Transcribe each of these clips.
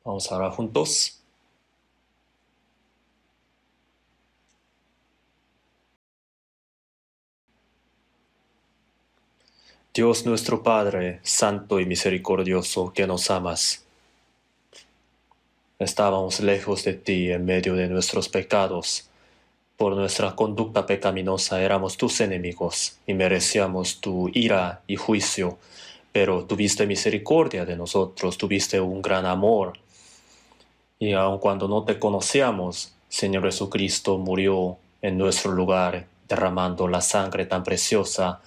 Vamos a orar juntos. Dios nuestro Padre, santo y misericordioso, que nos amas. Estábamos lejos de ti en medio de nuestros pecados. Por nuestra conducta pecaminosa éramos tus enemigos y merecíamos tu ira y juicio, pero tuviste misericordia de nosotros, tuviste un gran amor. Y aun cuando no te conocíamos, Señor Jesucristo murió en nuestro lugar, derramando la sangre tan preciosa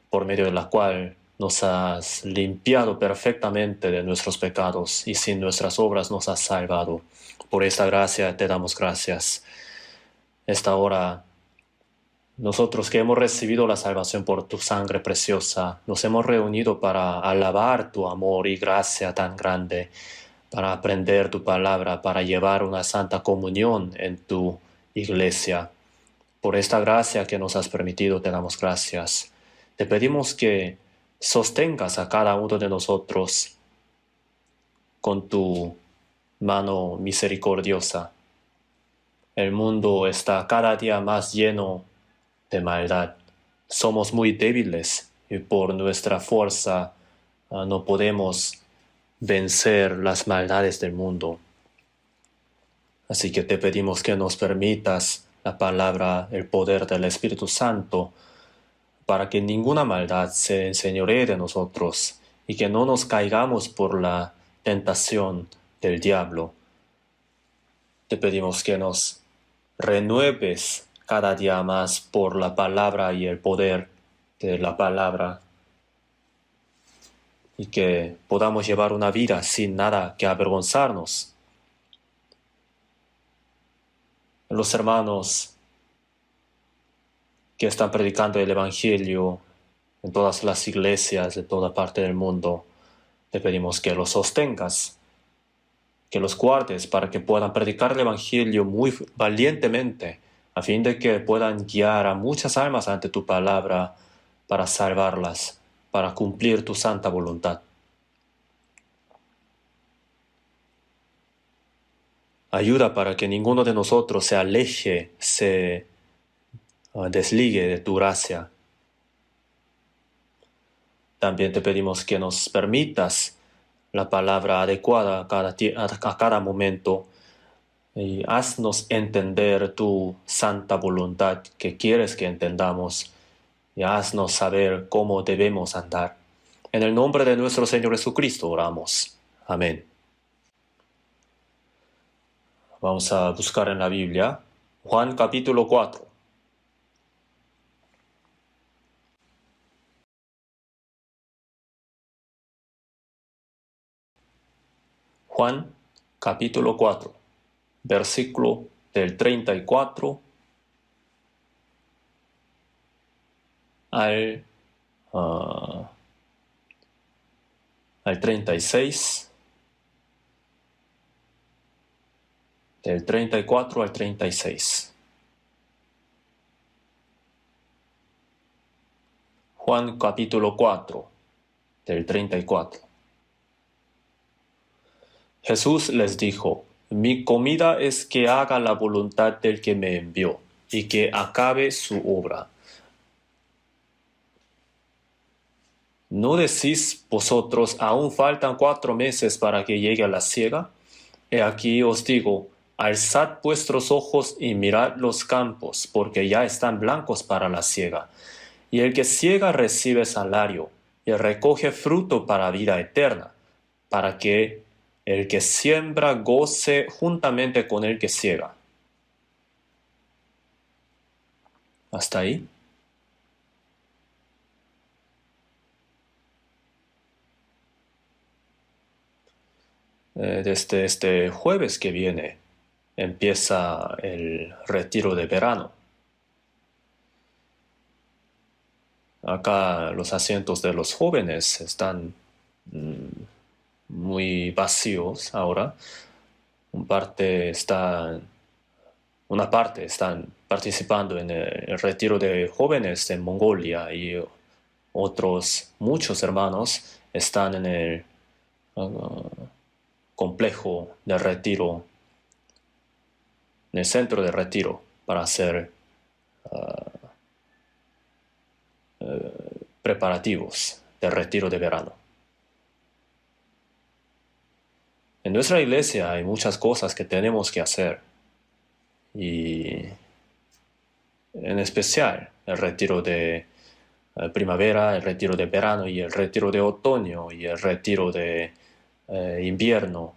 por medio de la cual nos has limpiado perfectamente de nuestros pecados y sin nuestras obras nos has salvado. Por esta gracia te damos gracias. Esta hora, nosotros que hemos recibido la salvación por tu sangre preciosa, nos hemos reunido para alabar tu amor y gracia tan grande, para aprender tu palabra, para llevar una santa comunión en tu iglesia. Por esta gracia que nos has permitido, te damos gracias. Te pedimos que sostengas a cada uno de nosotros con tu mano misericordiosa. El mundo está cada día más lleno de maldad. Somos muy débiles y por nuestra fuerza no podemos vencer las maldades del mundo. Así que te pedimos que nos permitas la palabra, el poder del Espíritu Santo, para que ninguna maldad se enseñoree de nosotros y que no nos caigamos por la tentación del diablo. Te pedimos que nos renueves cada día más por la palabra y el poder de la palabra y que podamos llevar una vida sin nada que avergonzarnos. Los hermanos que están predicando el Evangelio en todas las iglesias de toda parte del mundo, te pedimos que los sostengas, que los guardes para que puedan predicar el Evangelio muy valientemente, a fin de que puedan guiar a muchas almas ante tu palabra para salvarlas, para cumplir tu santa voluntad. Ayuda para que ninguno de nosotros se aleje, se desligue de tu gracia. También te pedimos que nos permitas la palabra adecuada a cada momento y haznos entender tu santa voluntad que quieres que entendamos y haznos saber cómo debemos andar. En el nombre de nuestro Señor Jesucristo oramos. Amén. Vamos a buscar en la Biblia Juan capítulo 4. Juan capítulo 4, versículo del 34 al 36, del 34 al 36. Juan capítulo 4, del 34. Jesús les dijo: mi comida es que haga la voluntad del que me envió y que acabe su obra. ¿No decís vosotros, aún faltan 4 meses para que llegue la siega? He aquí os digo, alzad vuestros ojos y mirad los campos, porque ya están blancos para la siega. Y el que siega recibe salario, y recoge fruto para vida eterna, para que el que siembra goce juntamente con el que siega. ¿Hasta ahí? Desde este jueves que viene empieza el retiro de verano. Acá los asientos de los jóvenes están muy vacíos ahora. Una parte están participando en el retiro de jóvenes en Mongolia y otros muchos hermanos están en el complejo de retiro, en el centro de retiro, para hacer preparativos del retiro de verano. En nuestra iglesia hay muchas cosas que tenemos que hacer, y en especial el retiro de primavera, el retiro de verano y el retiro de otoño y el retiro de invierno.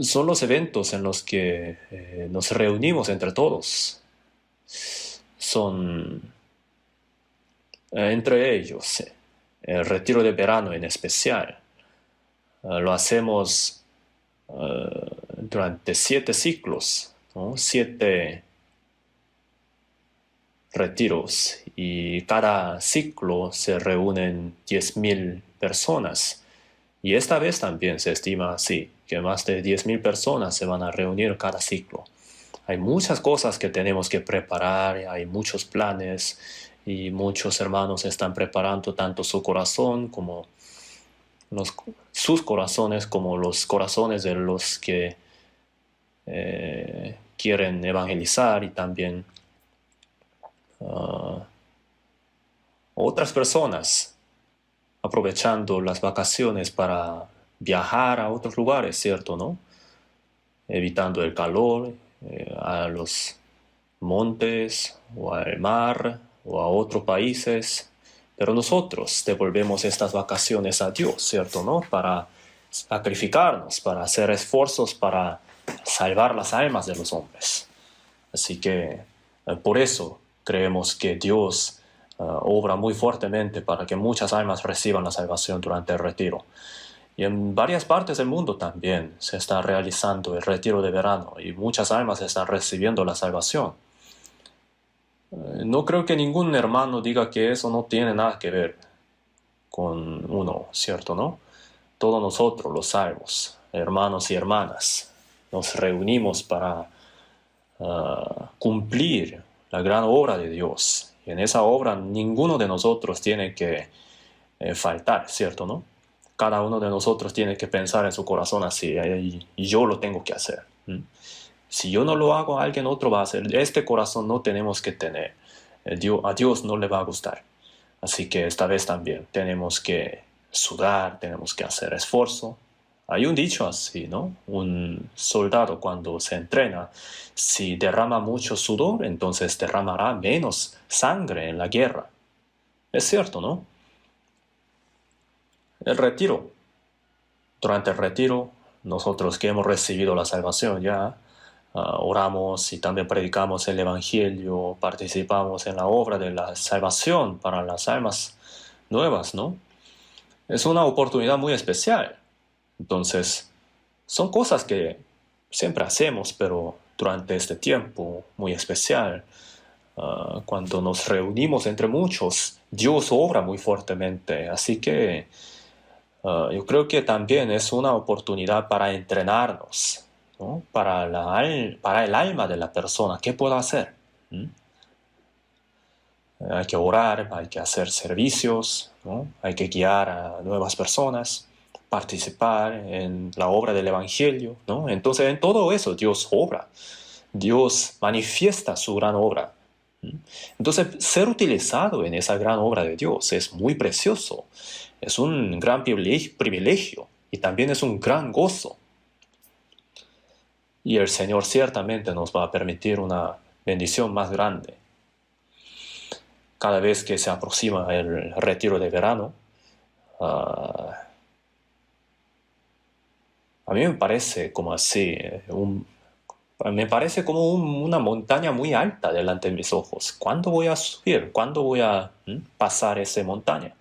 Son los eventos en los que nos reunimos entre todos. Son entre ellos el retiro de verano en especial. Lo hacemos durante 7 ciclos, ¿no? 7 retiros, y cada ciclo se reúnen 10.000 personas. Y esta vez también se estima así, que más de 10.000 personas se van a reunir cada ciclo. Hay muchas cosas que tenemos que preparar, hay muchos planes, y muchos hermanos están preparando tanto su corazón como sus corazones, como los corazones de los que quieren evangelizar, y también otras personas aprovechando las vacaciones para viajar a otros lugares, ¿cierto, no? Evitando el calor, a los montes o al mar o a otros países. Pero nosotros devolvemos estas vacaciones a Dios, ¿cierto, no? Para sacrificarnos, para hacer esfuerzos para salvar las almas de los hombres. Así que por eso creemos que Dios obra muy fuertemente para que muchas almas reciban la salvación durante el retiro. Y en varias partes del mundo también se está realizando el retiro de verano, y muchas almas están recibiendo la salvación. No creo que ningún hermano diga que eso no tiene nada que ver con uno, ¿cierto, no? Todos nosotros, los salvos, hermanos y hermanas, nos reunimos para cumplir la gran obra de Dios. Y en esa obra ninguno de nosotros tiene que faltar, ¿cierto, no? Cada uno de nosotros tiene que pensar en su corazón así, y yo lo tengo que hacer. Si yo no lo hago, alguien otro va a hacer. Este corazón no tenemos que tener. A Dios no le va a gustar. Así que esta vez también tenemos que sudar, tenemos que hacer esfuerzo. Hay un dicho así, ¿no? Un soldado cuando se entrena, si derrama mucho sudor, entonces derramará menos sangre en la guerra. Es cierto, ¿no? El retiro. Durante el retiro, nosotros que hemos recibido la salvación ya, oramos y también predicamos el Evangelio, participamos en la obra de la salvación para las almas nuevas, ¿no? Es una oportunidad muy especial. Entonces, son cosas que siempre hacemos, pero durante este tiempo muy especial, cuando nos reunimos entre muchos, Dios obra muy fuertemente. Así que yo creo que también es una oportunidad para entrenarnos, ¿no? Para el alma de la persona. ¿Qué puedo hacer? Hay que orar, hay que hacer servicios, ¿no? Hay que guiar a nuevas personas, participar en la obra del Evangelio, ¿no? Entonces, en todo eso Dios obra. Dios manifiesta su gran obra. Entonces, ser utilizado en esa gran obra de Dios es muy precioso. Es un gran privilegio, y también es un gran gozo. Y el Señor ciertamente nos va a permitir una bendición más grande. Cada vez que se aproxima el retiro de verano, a mí me parece como así, me parece como una montaña muy alta delante de mis ojos. ¿Cuándo voy a subir? ¿Cuándo voy a pasar esa montaña?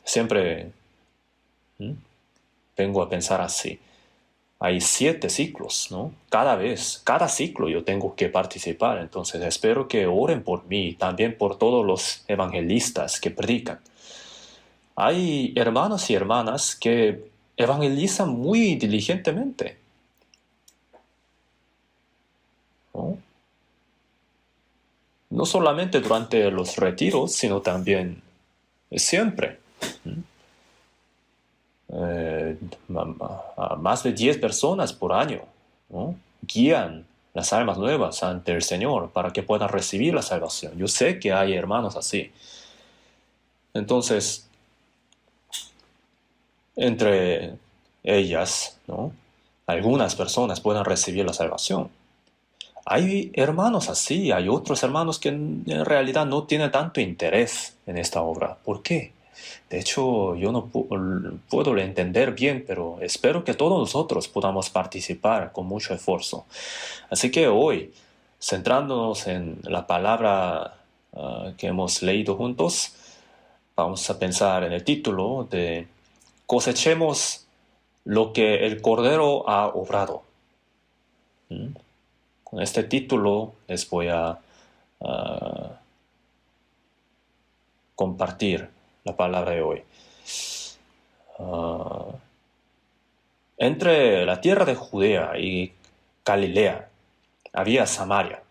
Siempre vengo a pensar así. Hay 7 ciclos, ¿no? Cada ciclo yo tengo que participar. Entonces espero que oren por mí y también por todos los evangelistas que predican. Hay hermanos y hermanas que evangelizan muy diligentemente, ¿no? No solamente durante los retiros, sino también siempre. eh, a más de 10 personas por año, ¿no? Guían las almas nuevas ante el Señor para que puedan recibir la salvación. Yo sé que hay hermanos así. Entonces, entre ellas, ¿no? Algunas personas puedan recibir la salvación. Hay hermanos así, hay otros hermanos que en realidad no tienen tanto interés en esta obra. ¿Por qué? De hecho, yo no puedo entender bien, pero espero que todos nosotros podamos participar con mucho esfuerzo. Así que hoy, centrándonos en la palabra que hemos leído juntos, vamos a pensar en el título de Cosechemos lo que el Cordero ha obrado. ¿Mm? Con este título les voy a compartir la palabra de hoy. Entre la tierra de Judea y Galilea había Samaria,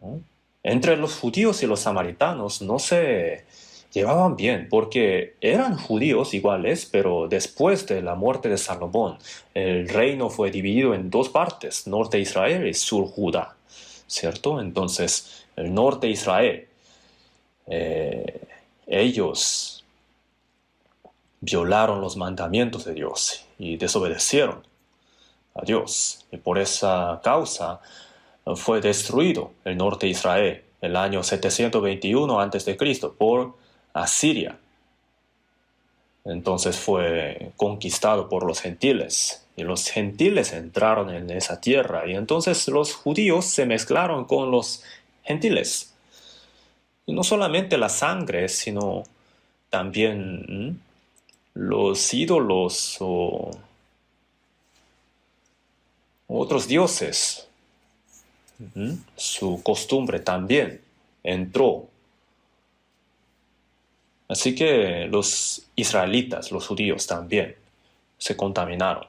¿no? Entre los judíos y los samaritanos no se llevaban bien porque eran judíos iguales, pero después de la muerte de Salomón, el reino fue dividido en dos partes, norte Israel y sur Judá, ¿cierto? Entonces, el norte Israel, ellos violaron los mandamientos de Dios y desobedecieron a Dios. Y por esa causa fue destruido el norte de Israel el año 721 a.C. por Asiria. Entonces fue conquistado por los gentiles. Y los gentiles entraron en esa tierra. Y entonces los judíos se mezclaron con los gentiles. Y no solamente la sangre, sino también los ídolos o otros dioses. Su costumbre también entró. Así que los israelitas, los judíos también, se contaminaron.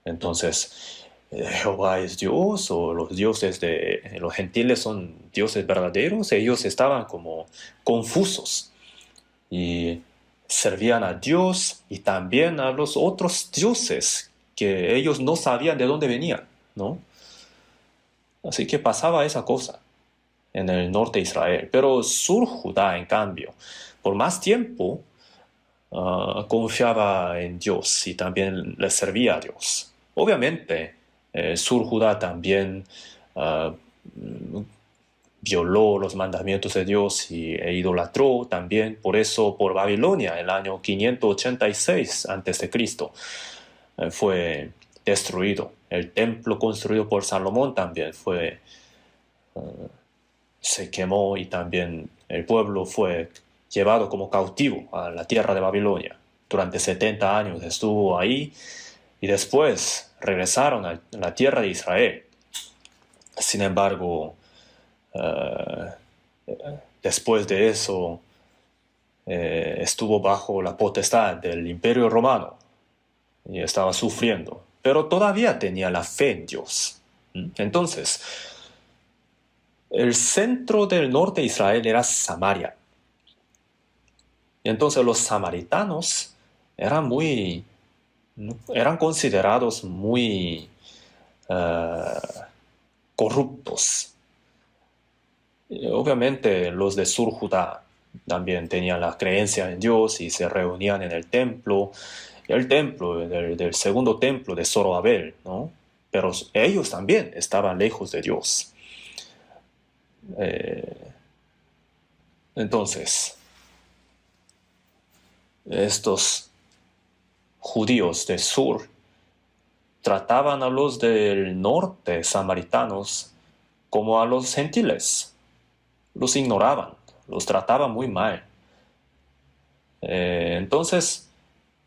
Entonces, ¿Jehová es Dios o los dioses de los gentiles son dioses verdaderos? Ellos estaban como confusos y servían a Dios y también a los otros dioses que ellos no sabían de dónde venían, ¿no? Así que pasaba esa cosa en el norte de Israel. Pero sur Judá, en cambio, por más tiempo confiaba en Dios y también le servía a Dios. Obviamente, sur Judá también ah, violó los mandamientos de Dios e idolatró también. Por eso, por Babilonia, el año 586 a.C., fue destruido. El templo construido por Salomón también se quemó y también el pueblo fue llevado como cautivo a la tierra de Babilonia. Durante 70 años estuvo ahí y después regresaron a la tierra de Israel. Sin embargo, después de eso estuvo bajo la potestad del Imperio Romano y estaba sufriendo, pero todavía tenía la fe en Dios. Entonces, el centro del norte de Israel era Samaria. Y entonces los samaritanos eran considerados muy corruptos. Y obviamente los de Sur Judá también tenían la creencia en Dios y se reunían en el templo del segundo templo de Zorobabel, ¿no? Pero ellos también estaban lejos de Dios. Entonces, estos judíos del sur trataban a los del norte samaritanos como a los gentiles. Los ignoraban, los trataban muy mal. Entonces,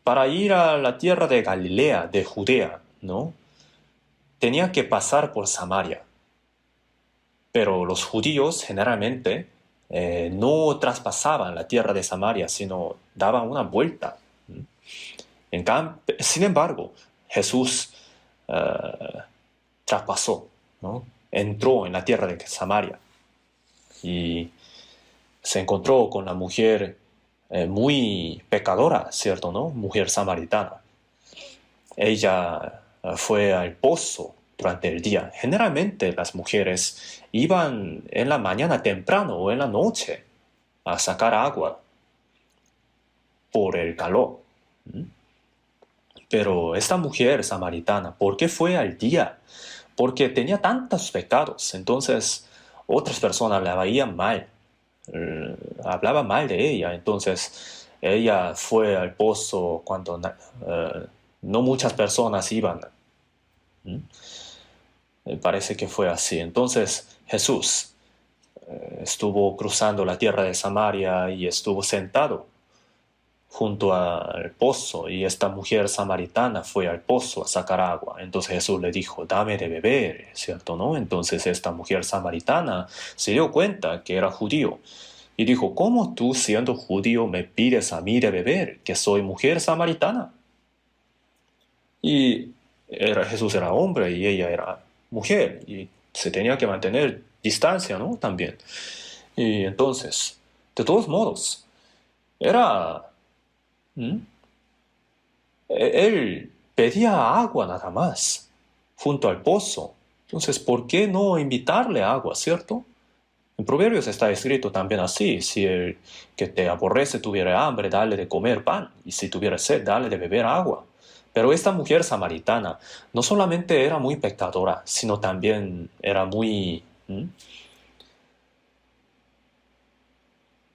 para ir a la tierra de Galilea, de Judea, ¿no? Tenía que pasar por Samaria. Pero los judíos generalmente no traspasaban la tierra de Samaria, sino daban una vuelta. Sin embargo, Jesús traspasó, ¿no? Entró en la tierra de Samaria y se encontró con la mujer muy pecadora, ¿cierto? ¿No? Mujer samaritana. ella fue al pozo durante el día. Generalmente las mujeres iban en la mañana temprano o en la noche a sacar agua por el calor. Pero esta mujer samaritana, ¿por qué fue al día? Porque tenía tantos pecados. Entonces otras personas la veían mal, hablaban mal de ella. Entonces ella fue al pozo cuando no muchas personas iban. Parece que fue así. Entonces Jesús estuvo cruzando la tierra de Samaria y estuvo sentado junto al pozo, y esta mujer samaritana fue al pozo a sacar agua. Entonces Jesús le dijo, dame de beber, ¿cierto? ¿No? Entonces esta mujer samaritana se dio cuenta que era judío y dijo, ¿cómo tú siendo judío me pides a mí de beber, que soy mujer samaritana? Y Jesús era hombre y ella era mujer, y se tenía que mantener distancia, ¿no? También. Y entonces, de todos modos, era... ¿Mm? Él pedía agua nada más, junto al pozo. Entonces, ¿por qué no invitarle agua, cierto? En Proverbios está escrito también así: si el que te aborrece tuviera hambre, dale de comer pan, y si tuviera sed, dale de beber agua. Pero esta mujer samaritana no solamente era muy pecadora, sino también era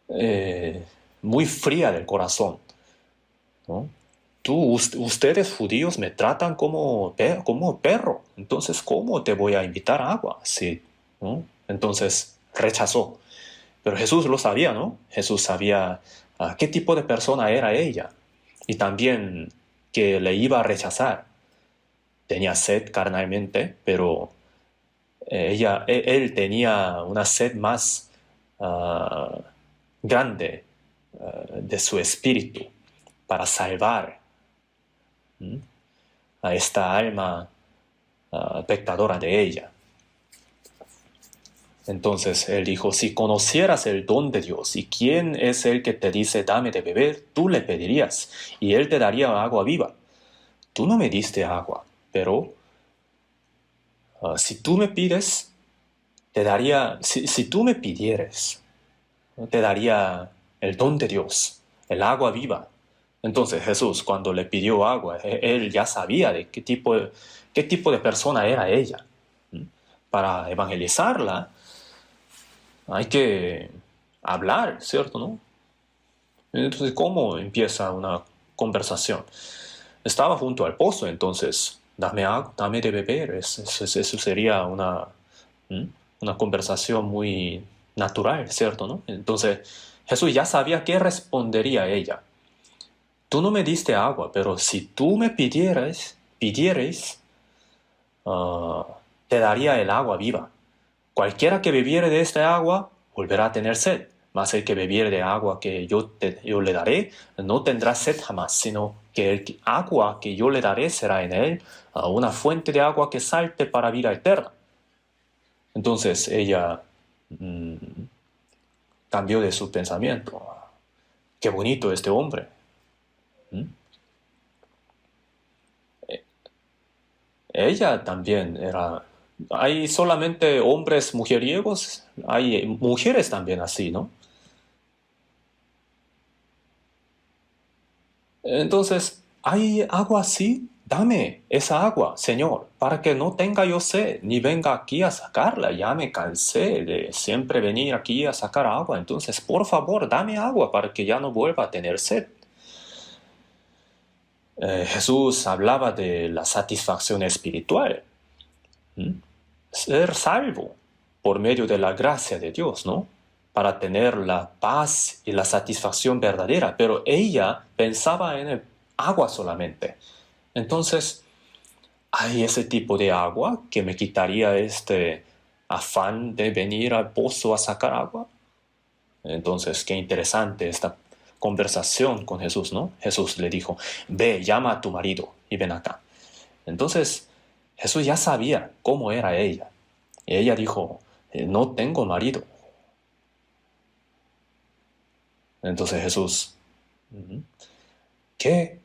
eh, muy fría del corazón, ¿no? Ustedes judíos me tratan como perro, entonces ¿cómo te voy a invitar agua? Sí, ¿no? Entonces rechazó. Pero Jesús lo sabía, ¿no? Jesús sabía qué tipo de persona era ella, y también que le iba a rechazar. Tenía sed carnalmente, pero él tenía una sed más ah, grande de su espíritu para salvar a esta alma pecadora de ella. Entonces él dijo, si conocieras el don de Dios y quién es el que te dice dame de beber, tú le pedirías y él te daría agua viva. Tú no me diste agua, pero si tú me pides, te daría, si tú me pidieres, te daría el don de Dios, el agua viva. Entonces Jesús, cuando le pidió agua, él ya sabía de qué tipo de persona era ella. Para evangelizarla hay que hablar, ¿cierto? ¿No? Entonces, ¿cómo empieza una conversación? Estaba junto al pozo, entonces, dame agua, dame de beber. Eso sería ¿m? Una conversación muy natural, ¿cierto? ¿No? Entonces, Jesús ya sabía qué respondería ella. Tú no me diste agua, pero si tú me pidierais, ah, te daría el agua viva. Cualquiera que bebiere de esta agua volverá a tener sed, mas el que bebiere de agua que yo le daré no tendrá sed jamás, sino que el agua que yo le daré será en él una fuente de agua que salte para vida eterna. Entonces ella mm, cambió de su pensamiento. Qué bonito este hombre. ¿Mm? Ella también era... Hay solamente hombres mujeriegos, hay mujeres también así, ¿no? Entonces, ¿hay agua así? Dame esa agua, Señor, para que no tenga yo sed, ni venga aquí a sacarla. Ya me cansé de siempre venir aquí a sacar agua. Entonces, por favor, dame agua para que ya no vuelva a tener sed. Jesús hablaba de la satisfacción espiritual. ¿Mm? Ser salvo por medio de la gracia de Dios, ¿no? Para tener la paz y la satisfacción verdadera. Pero ella pensaba en el agua solamente. Entonces, ¿hay ese tipo de agua que me quitaría este afán de venir al pozo a sacar agua? Entonces, qué interesante esta conversación con Jesús, ¿no? Jesús le dijo, ve, llama a tu marido y ven acá. Entonces, Jesús ya sabía cómo era ella. Y ella dijo, no tengo marido. Entonces Jesús, ¿qué?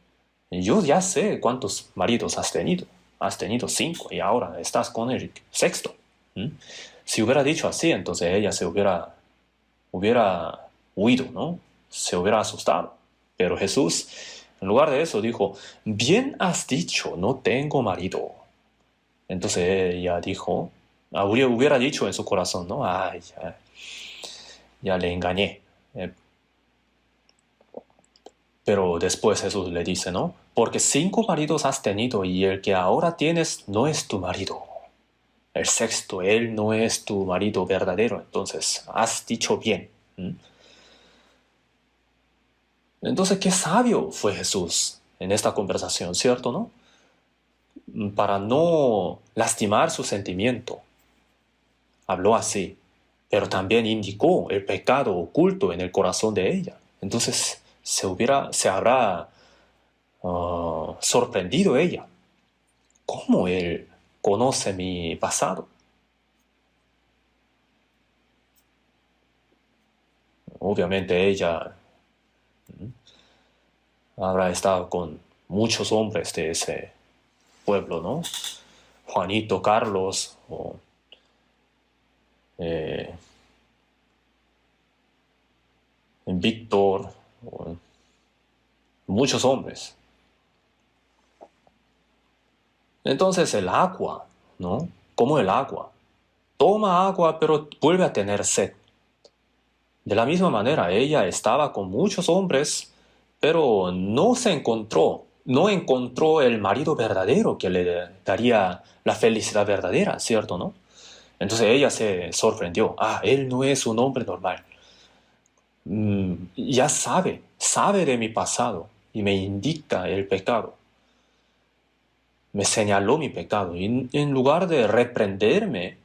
yo ya sé cuántos maridos has tenido. Has tenido 5 y ahora estás con el sexto. ¿Mm? Si hubiera dicho así, entonces ella se hubiera huido, ¿no? Se hubiera asustado. Pero Jesús, en lugar de eso, dijo, bien has dicho, no tengo marido. Entonces ella dijo, hubiera dicho en su corazón, ¿no? Ay, ya le engañé. Pero después Jesús le dice, ¿no? Porque 5 maridos has tenido y el que ahora tienes no es tu marido. El sexto, él no es tu marido verdadero. Entonces, has dicho bien. ¿Mm? Entonces, qué sabio fue Jesús en esta conversación, ¿cierto, no? Para no lastimar su sentimiento, habló así, pero también indicó el pecado oculto en el corazón de ella. Entonces, se habrá sorprendido ella. ¿Cómo él conoce mi pasado? Obviamente ella habrá estado con muchos hombres de ese pueblo, ¿no? Juanito, Carlos, o eh, Víctor, o muchos hombres. Entonces el agua, ¿no? Como el agua. Toma agua, pero vuelve a tener sed. De la misma manera, ella estaba con muchos hombres, pero no encontró el marido verdadero que le daría la felicidad verdadera, ¿cierto, no? Entonces ella se sorprendió. Ah, él no es un hombre normal. Ya sabe de mi pasado y me indica el pecado. Me señaló mi pecado y en lugar de reprenderme,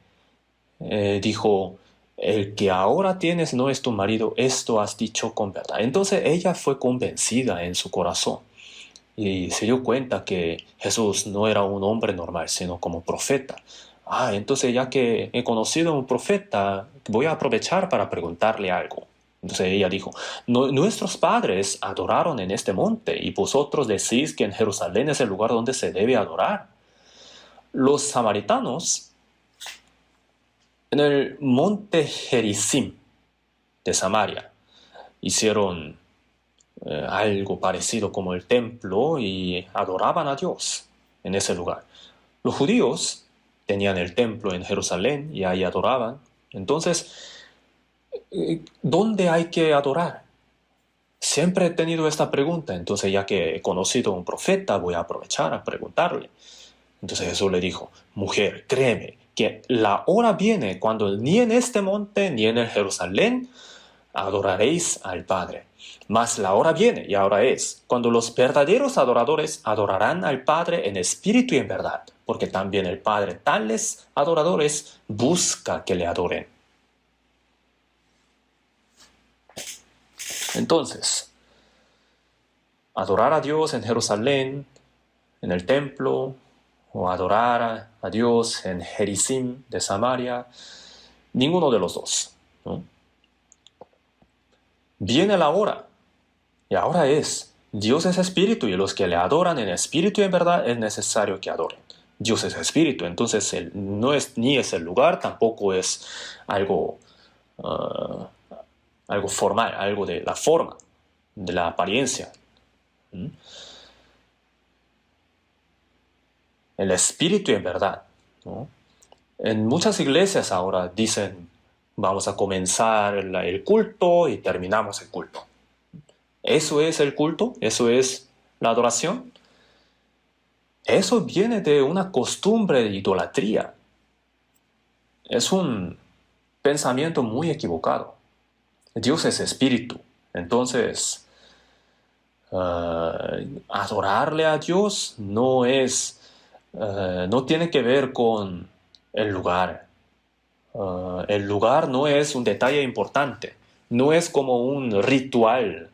dijo, el que ahora tienes no es tu marido, esto has dicho con verdad. Entonces ella fue convencida en su corazón y se dio cuenta que Jesús no era un hombre normal, sino como profeta. Ah, entonces ya que he conocido a un profeta, voy a aprovechar para preguntarle algo. Entonces ella dijo, nuestros padres adoraron en este monte y vosotros decís que en Jerusalén es el lugar donde se debe adorar. Los samaritanos en el monte Gerizim de Samaria hicieron algo parecido como el templo y adoraban a Dios en ese lugar. Los judíos tenían el templo en Jerusalén y ahí adoraban. Entonces, ¿dónde hay que adorar? Siempre he tenido esta pregunta, entonces ya que he conocido a un profeta, voy a aprovechar a preguntarle. Entonces Jesús le dijo, mujer, créeme, que la hora viene cuando ni en este monte ni en el Jerusalén adoraréis al Padre. Mas la hora viene, y ahora es, cuando los verdaderos adoradores adorarán al Padre en espíritu y en verdad, porque también el Padre tales adoradores busca que le adoren. Entonces, adorar a Dios en Jerusalén, en el templo, o adorar a Dios en Gerizim de Samaria, ninguno de los dos, ¿no? Viene la hora, y ahora es. Dios es espíritu y los que le adoran en espíritu y en verdad es necesario que adoren. Dios es espíritu, entonces no es ni es el lugar, tampoco es algo, uh, algo formal, algo de la forma, de la apariencia. ¿Mm? El espíritu y en verdad, ¿no? En muchas iglesias ahora dicen, vamos a comenzar el culto y terminamos el culto. ¿Eso es el culto? ¿Eso es la adoración? Eso viene de una costumbre de idolatría. Es un pensamiento muy equivocado. Dios es espíritu. Entonces, adorarle a Dios no tiene que ver con el lugar. El lugar no es un detalle importante. No es como un ritual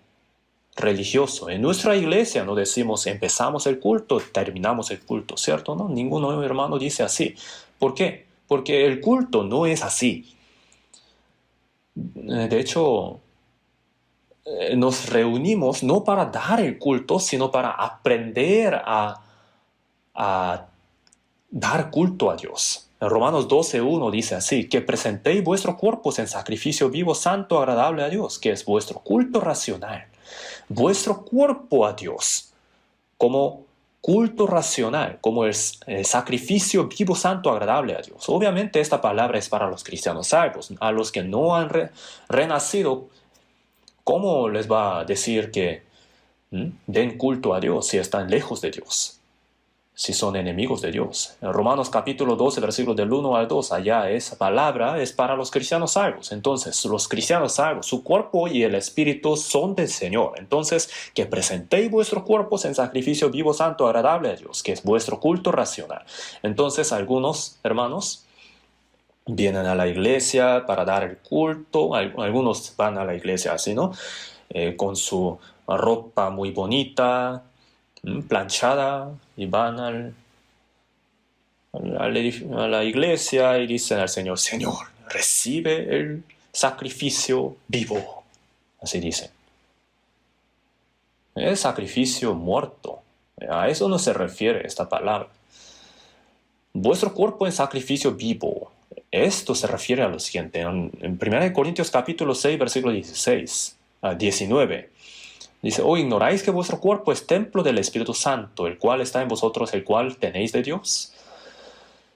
religioso. En nuestra iglesia no decimos empezamos el culto, terminamos el culto, ¿cierto? No, ningún hermano dice así. ¿Por qué? Porque el culto no es así. De hecho, nos reunimos no para dar el culto, sino para aprender a dar culto a Dios. En Romanos 12:1 dice así, que presentéis vuestros cuerpos en sacrificio vivo, santo, agradable a Dios, que es vuestro culto racional. Vuestro cuerpo a Dios como culto racional, como el sacrificio vivo, santo, agradable a Dios. Obviamente esta palabra es para los cristianos salvos. A los que no han renacido, ¿cómo les va a decir que den culto a Dios si están lejos de Dios? Si son enemigos de Dios. En Romanos capítulo 12, versículos del 1 al 2, allá esa palabra es para los cristianos salvos. Entonces, los cristianos salvos, su cuerpo y el espíritu son del Señor. Entonces, que presentéis vuestros cuerpos en sacrificio vivo, santo, agradable a Dios, que es vuestro culto racional. Entonces, algunos hermanos vienen a la iglesia para dar el culto. Algunos van a la iglesia así, ¿no? Con su ropa muy bonita, planchada, y van a la iglesia y dicen al Señor, Señor, recibe el sacrificio vivo. Así dicen. El sacrificio muerto. A eso no se refiere esta palabra. Vuestro cuerpo en sacrificio vivo. Esto se refiere a lo siguiente. En 1 Corintios capítulo 6, versículo 16 a 19. Dice, ¿o ignoráis que vuestro cuerpo es templo del Espíritu Santo, el cual está en vosotros, el cual tenéis de Dios?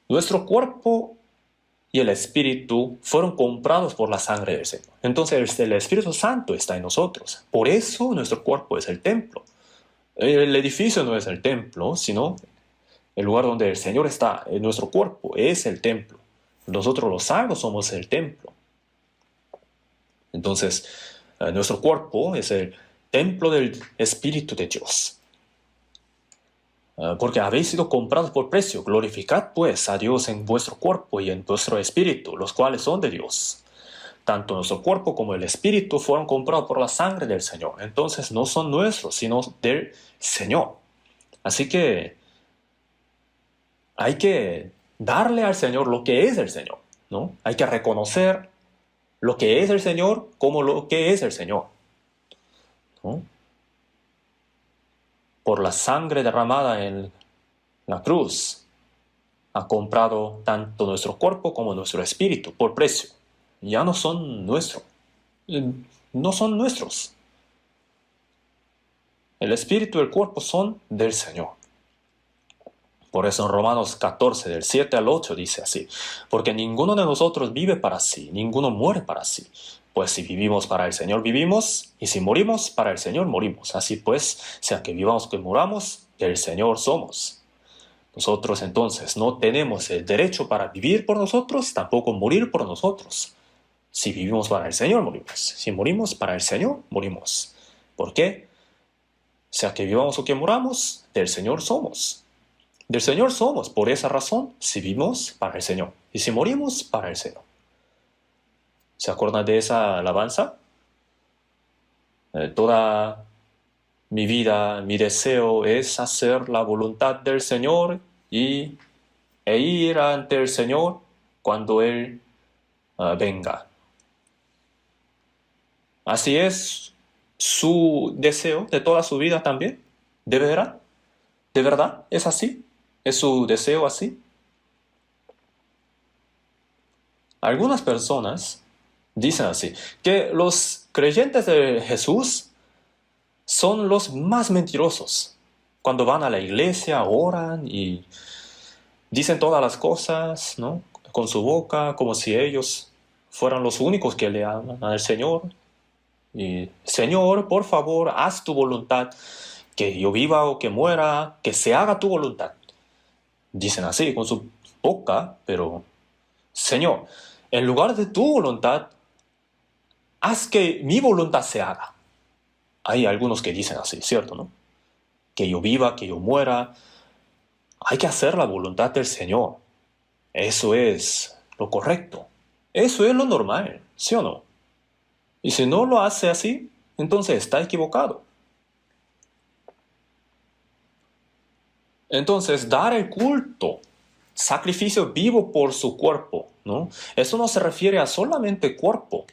Nuestro cuerpo y el Espíritu fueron comprados por la sangre del Señor. Entonces el Espíritu Santo está en nosotros. Por eso nuestro cuerpo es el templo. El edificio no es el templo, sino el lugar donde el Señor está. Nuestro cuerpo es el templo. Nosotros los salvos somos el templo. Entonces, nuestro cuerpo es el templo del Espíritu de Dios. Porque habéis sido comprados por precio. Glorificad pues a Dios en vuestro cuerpo y en vuestro espíritu, los cuales son de Dios. Tanto nuestro cuerpo como el espíritu fueron comprados por la sangre del Señor. Entonces no son nuestros, sino del Señor. Así que hay que darle al Señor lo que es el Señor, ¿no? Hay que reconocer lo que es el Señor como lo que es el Señor, ¿no? Por la sangre derramada en la cruz, ha comprado tanto nuestro cuerpo como nuestro espíritu por precio. Ya no son nuestros. No son nuestros. El espíritu y el cuerpo son del Señor. Por eso en Romanos 14, del 7 al 8 dice así, porque ninguno de nosotros vive para sí, ninguno muere para sí. Pues si vivimos para el Señor vivimos, y si morimos para el Señor morimos. Así pues, sea que vivamos o que muramos, del Señor somos. Nosotros entonces no tenemos el derecho para vivir por nosotros, tampoco morir por nosotros. Si vivimos para el Señor, morimos. Si morimos para el Señor, morimos. ¿Por qué? Sea que vivamos o que muramos, del Señor somos. Del Señor somos. Por esa razón, si vivimos para el Señor. Y si morimos, para el Señor. ¿Se acuerdan de esa alabanza? Toda mi vida, mi deseo es hacer la voluntad del Señor e ir ante el Señor cuando Él venga. Así es su deseo de toda su vida también. ¿De verdad? ¿De verdad es así? ¿Es su deseo así? Algunas personas dicen así, que los creyentes de Jesús son los más mentirosos. Cuando van a la iglesia, oran y dicen todas las cosas, ¿no? Con su boca, como si ellos fueran los únicos que le aman al Señor. Y, Señor, por favor, haz tu voluntad, que yo viva o que muera, que se haga tu voluntad. Dicen así con su boca, pero, Señor, en lugar de tu voluntad, haz que mi voluntad se haga. Hay algunos que dicen así, ¿cierto, no? Que yo viva, que yo muera. Hay que hacer la voluntad del Señor. Eso es lo correcto. Eso es lo normal, ¿sí o no? Y si no lo hace así, entonces está equivocado. Entonces, dar el culto, sacrificio vivo por su cuerpo, ¿no? Eso no se refiere a solamente cuerpo.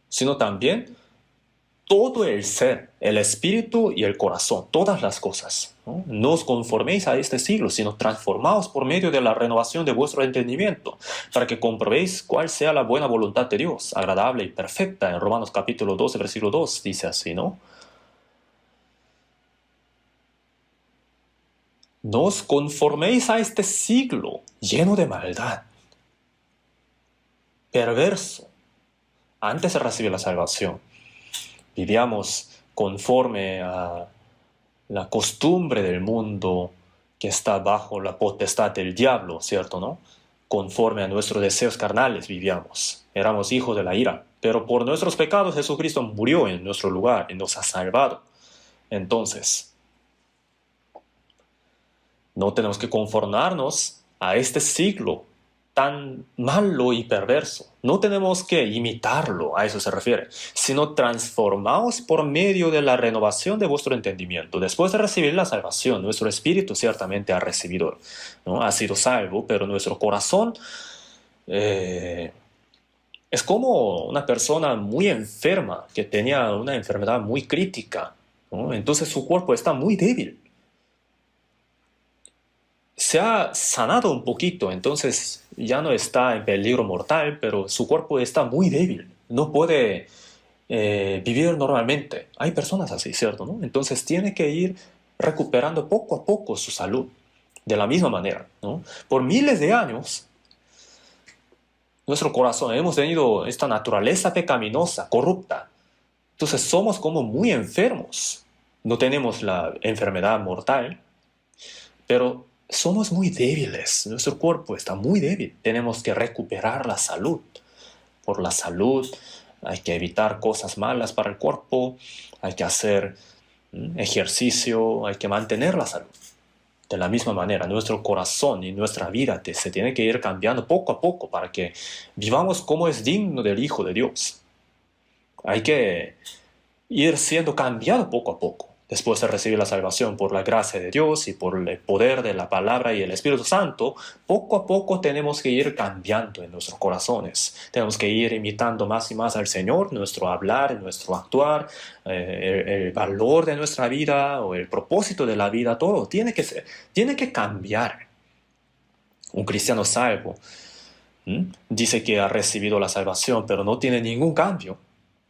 sino también todo el ser, el espíritu y el corazón, todas las cosas. No os conforméis a este siglo, sino transformaos por medio de la renovación de vuestro entendimiento, para que comprobéis cuál sea la buena voluntad de Dios, agradable y perfecta. En Romanos capítulo 12, versículo 2 dice así, ¿no? No os conforméis a este siglo lleno de maldad, perverso. Antes de recibir la salvación, vivíamos conforme a la costumbre del mundo que está bajo la potestad del diablo, ¿cierto, no? Conforme a nuestros deseos carnales vivíamos. Éramos hijos de la ira. Pero por nuestros pecados Jesucristo murió en nuestro lugar y nos ha salvado. Entonces, no tenemos que conformarnos a este siglo tan malo y perverso. No tenemos que imitarlo, a eso se refiere, sino transformaos por medio de la renovación de vuestro entendimiento. Después de recibir la salvación, nuestro espíritu ciertamente ha recibido, ¿no? Ha sido salvo, pero nuestro corazón es como una persona muy enferma, que tenía una enfermedad muy crítica, ¿no? Entonces su cuerpo está muy débil. Se ha sanado un poquito, entonces ya no está en peligro mortal, pero su cuerpo está muy débil, no puede vivir normalmente. Hay personas así, ¿cierto? ¿No? Entonces tiene que ir recuperando poco a poco su salud, de la misma manera, ¿no? Por miles de años, nuestro corazón, hemos tenido esta naturaleza pecaminosa, corrupta. Entonces somos como muy enfermos. No tenemos la enfermedad mortal, pero somos muy débiles, nuestro cuerpo está muy débil, tenemos que recuperar la salud. Por la salud hay que evitar cosas malas para el cuerpo, hay que hacer ejercicio, hay que mantener la salud. De la misma manera, nuestro corazón y nuestra vida se tiene que ir cambiando poco a poco para que vivamos como es digno del Hijo de Dios. Hay que ir siendo cambiado poco a poco. Después de recibir la salvación por la gracia de Dios y por el poder de la palabra y el Espíritu Santo, poco a poco tenemos que ir cambiando en nuestros corazones. Tenemos que ir imitando más y más al Señor, nuestro hablar, nuestro actuar, el valor de nuestra vida o el propósito de la vida, todo tiene que cambiar. Un cristiano salvo dice que ha recibido la salvación, pero no tiene ningún cambio.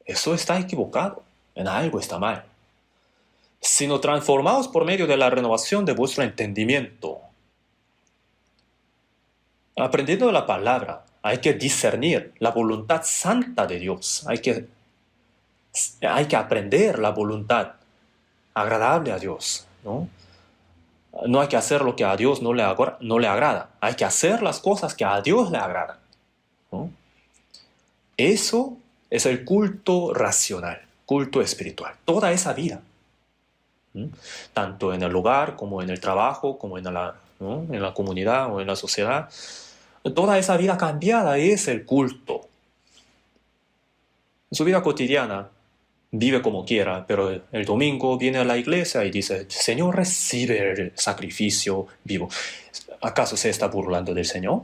Eso está equivocado, en algo está mal. Sino transformaos por medio de la renovación de vuestro entendimiento. Aprendiendo de la palabra, hay que discernir la voluntad santa de Dios. Hay que aprender la voluntad agradable a Dios, ¿no? No hay que hacer lo que a Dios no le agrada. Hay que hacer las cosas que a Dios le agradan, ¿no? Eso es el culto racional, culto espiritual. Toda esa vida, tanto en el hogar como en el trabajo, como ¿no? En la comunidad o en la sociedad. Toda esa vida cambiada es el culto. En su vida cotidiana vive como quiera, pero el domingo viene a la iglesia y dice, Señor, recibe el sacrificio vivo. ¿Acaso se está burlando del Señor?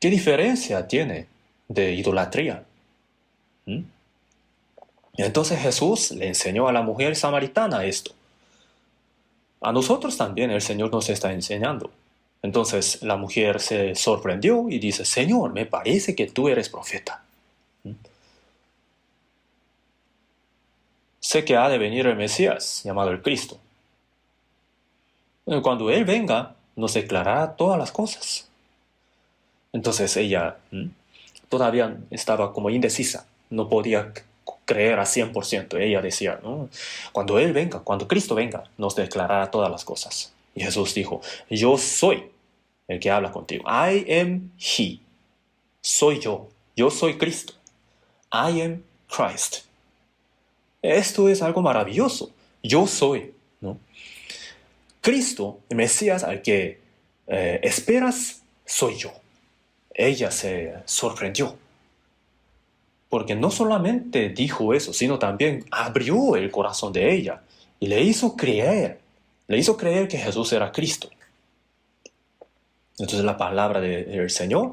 ¿Qué diferencia tiene de idolatría? Entonces Jesús le enseñó a la mujer samaritana esto. A nosotros también el Señor nos está enseñando. Entonces la mujer se sorprendió y dice, Señor, me parece que tú eres profeta. Sé que ha de venir el Mesías, llamado el Cristo. Cuando Él venga, nos declarará todas las cosas. Entonces ella todavía estaba como indecisa, no podía creer a 100%. Ella decía, ¿no? Cuando Él venga, cuando Cristo venga, nos declarará todas las cosas. Y Jesús dijo, yo soy el que habla contigo. I am He. Soy yo. Yo soy Cristo. I am Christ. Esto es algo maravilloso. Yo soy, ¿no? Cristo, el Mesías al que esperas, soy yo. Ella se sorprendió. Porque no solamente dijo eso, sino también abrió el corazón de ella y le hizo creer que Jesús era Cristo. Entonces la palabra del Señor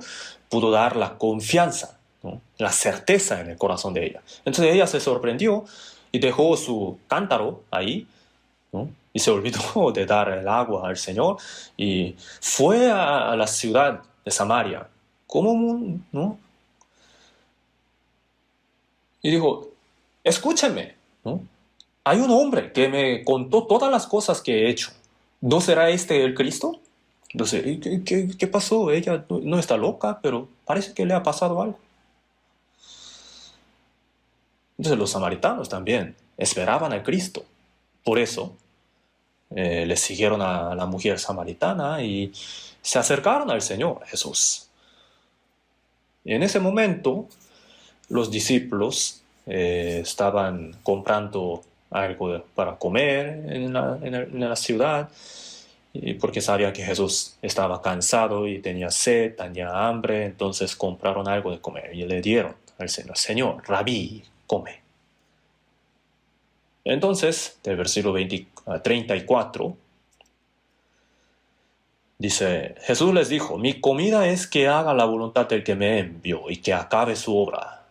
pudo dar la confianza ¿no? La certeza en el corazón de ella. Entonces ella se sorprendió y dejó su cántaro ahí, ¿no? Y se olvidó de dar el agua al Señor y fue a la ciudad de Samaria, ¿no? Y dijo, escúcheme, ¿no? Hay un hombre que me contó todas las cosas que he hecho. ¿No será este el Cristo? Entonces, ¿qué pasó? Ella no está loca, pero parece que le ha pasado algo. Entonces los samaritanos también esperaban a Cristo. Por eso le siguieron a la mujer samaritana y se acercaron al Señor Jesús. Y en ese momento los discípulos estaban comprando algo para comer en la ciudad, porque sabían que Jesús estaba cansado y tenía sed, tenía hambre, entonces compraron algo de comer y le dieron al Señor, Señor, Rabí, come. Entonces, del versículo 34, dice, Jesús les dijo, mi comida es que haga la voluntad del que me envió y que acabe su obra.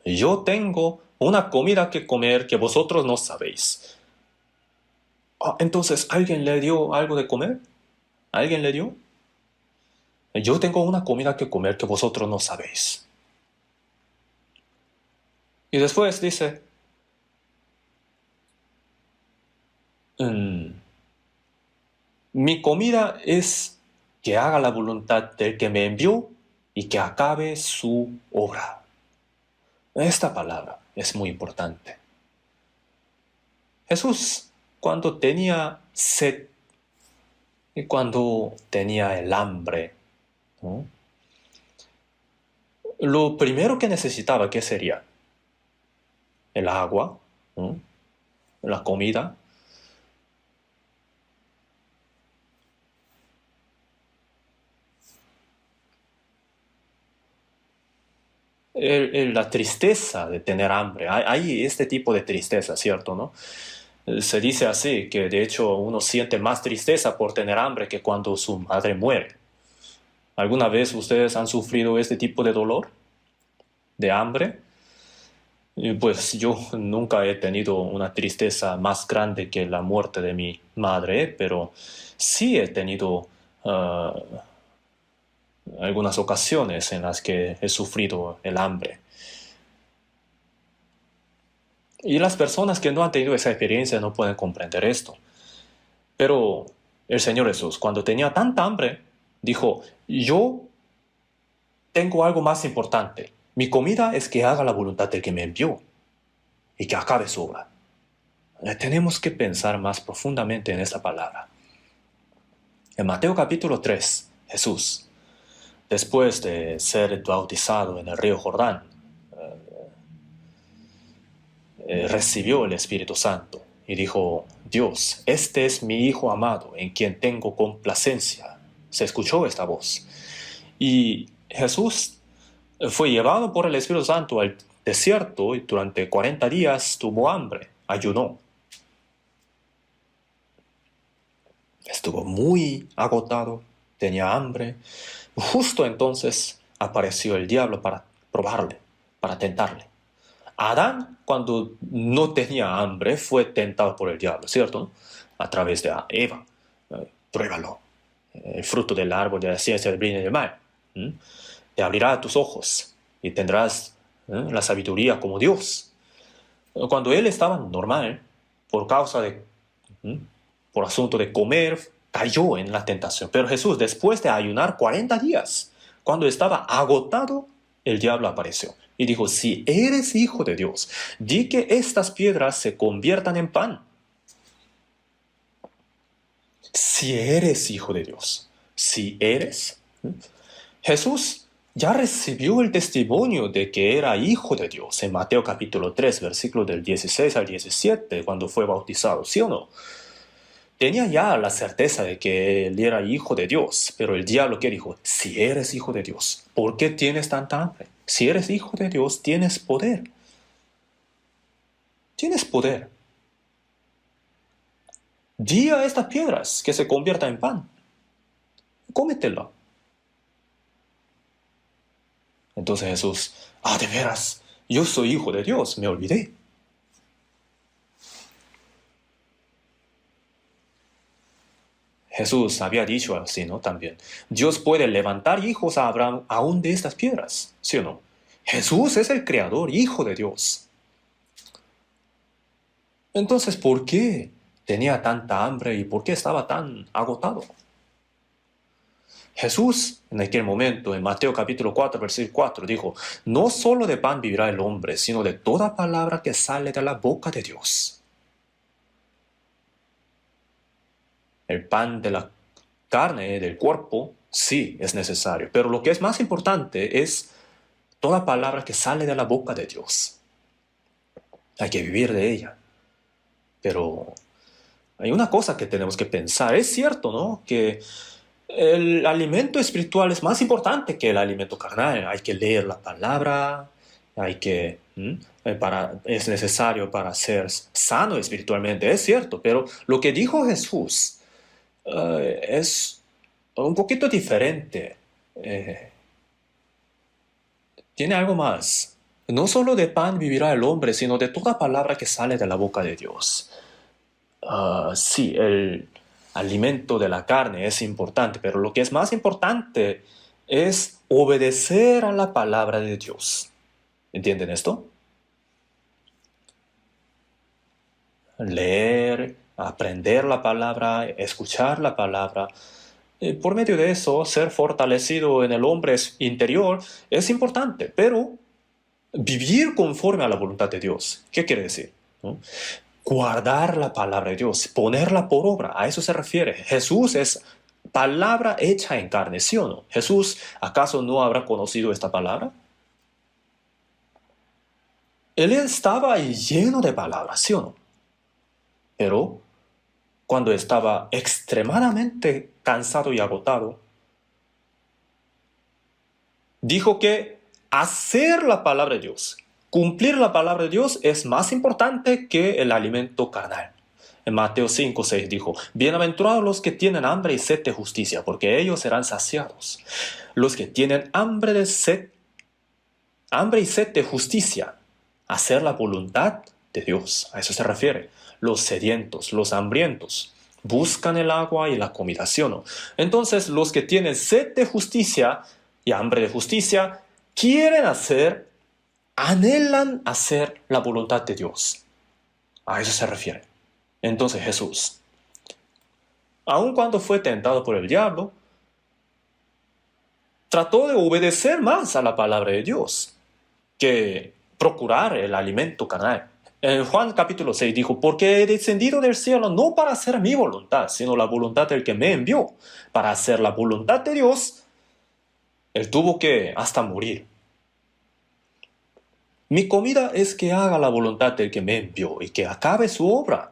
Yo tengo una comida que comer que vosotros no sabéis. Entonces, ¿alguien le dio algo de comer? ¿Alguien le dio? Yo tengo una comida que comer que vosotros no sabéis. Y después dice, mi comida es que haga la voluntad del que me envió y que acabe su obra. Esta palabra es muy importante. Jesús, cuando tenía sed y cuando tenía el hambre, ¿no? Lo primero que necesitaba, ¿qué sería? El agua, ¿no? La comida. La tristeza de tener hambre. Hay este tipo de tristeza, ¿cierto? ¿No? Se dice así, que de hecho uno siente más tristeza por tener hambre que cuando su madre muere. ¿Alguna vez ustedes han sufrido este tipo de dolor? ¿De hambre? Pues yo nunca he tenido una tristeza más grande que la muerte de mi madre, pero sí he tenido algunas ocasiones en las que he sufrido el hambre. Y las personas que no han tenido esa experiencia no pueden comprender esto. Pero el Señor Jesús, cuando tenía tanta hambre, dijo, yo tengo algo más importante. Mi comida es que haga la voluntad del que me envió y que acabe su obra. Tenemos que pensar más profundamente en esta palabra. En Mateo capítulo 3, Jesús, después de ser bautizado en el río Jordán, recibió el Espíritu Santo y dijo, Dios, este es mi Hijo amado en quien tengo complacencia. Se escuchó esta voz. Y Jesús fue llevado por el Espíritu Santo al desierto y durante 40 días tuvo hambre, ayunó. Estuvo muy agotado, tenía hambre. Justo entonces apareció el diablo para probarle, para tentarle. Adán, cuando no tenía hambre, fue tentado por el diablo, ¿cierto? A través de Eva. Pruébalo. El fruto del árbol de la ciencia del bien y del mal. Te abrirá tus ojos y tendrás la sabiduría como Dios. Cuando él estaba normal, por causa de, por asunto de comer, cayó en la tentación. Pero Jesús, después de ayunar 40 días, cuando estaba agotado, el diablo apareció y dijo, si eres hijo de Dios, di que estas piedras se conviertan en pan. Si eres hijo de Dios, si eres, Jesús ya recibió el testimonio de que era hijo de Dios en Mateo capítulo 3, versículos del 16 al 17, cuando fue bautizado, ¿sí o no? Tenía ya la certeza de que él era hijo de Dios, pero el diablo que dijo, si eres hijo de Dios, ¿por qué tienes tanta hambre? Si eres hijo de Dios, tienes poder. Tienes poder. Di a estas piedras que se conviertan en pan. Cómetelo. Entonces Jesús, de veras, yo soy hijo de Dios, me olvidé. Jesús había dicho así, ¿no? También, Dios puede levantar hijos a Abraham aún de estas piedras, ¿sí o no? Jesús es el creador, hijo de Dios. Entonces, ¿por qué tenía tanta hambre y por qué estaba tan agotado? Jesús, en aquel momento, en Mateo capítulo 4, versículo 4, dijo, no solo de pan vivirá el hombre, sino de toda palabra que sale de la boca de Dios. El pan de la carne, del cuerpo, sí es necesario, pero lo que es más importante es toda palabra que sale de la boca de Dios. Hay que vivir de ella. Pero hay una cosa que tenemos que pensar. Es cierto, ¿no? Que el alimento espiritual es más importante que el alimento carnal. Hay que leer la palabra, hay que, es necesario para ser sano espiritualmente, es cierto, pero lo que dijo Jesús es un poquito diferente. Tiene algo más. No solo de pan vivirá el hombre, sino de toda palabra que sale de la boca de Dios. Sí, el alimento de la carne es importante, pero lo que es más importante es obedecer a la palabra de Dios. ¿Entienden esto? Leer, aprender la palabra, escuchar la palabra. Por medio de eso, ser fortalecido en el hombre interior es importante, pero vivir conforme a la voluntad de Dios. ¿Qué quiere decir? ¿No? Guardar la palabra de Dios, ponerla por obra, a eso se refiere. Jesús es palabra hecha en carne, ¿sí o no? Jesús, ¿acaso no habrá conocido esta palabra? Él estaba lleno de palabras, ¿sí o no? Pero cuando estaba extremadamente cansado y agotado, dijo que hacer la palabra de Dios, cumplir la palabra de Dios es más importante que el alimento carnal. En Mateo 5, 6 dijo, bienaventurados los que tienen hambre y sed de justicia, porque ellos serán saciados. Los que tienen hambre y sed de justicia, hacer la voluntad de Dios, a eso se refiere. Los sedientos, los hambrientos, buscan el agua y la comida, ¿sí o no? Entonces, los que tienen sed de justicia y hambre de justicia, anhelan hacer la voluntad de Dios. A eso se refiere. Entonces Jesús, aun cuando fue tentado por el diablo, trató de obedecer más a la palabra de Dios que procurar el alimento carnal. En Juan capítulo 6 dijo, porque he descendido del cielo no para hacer mi voluntad, sino la voluntad del que me envió. Para hacer la voluntad de Dios, él tuvo que hasta morir. Mi comida es que haga la voluntad del que me envió y que acabe su obra.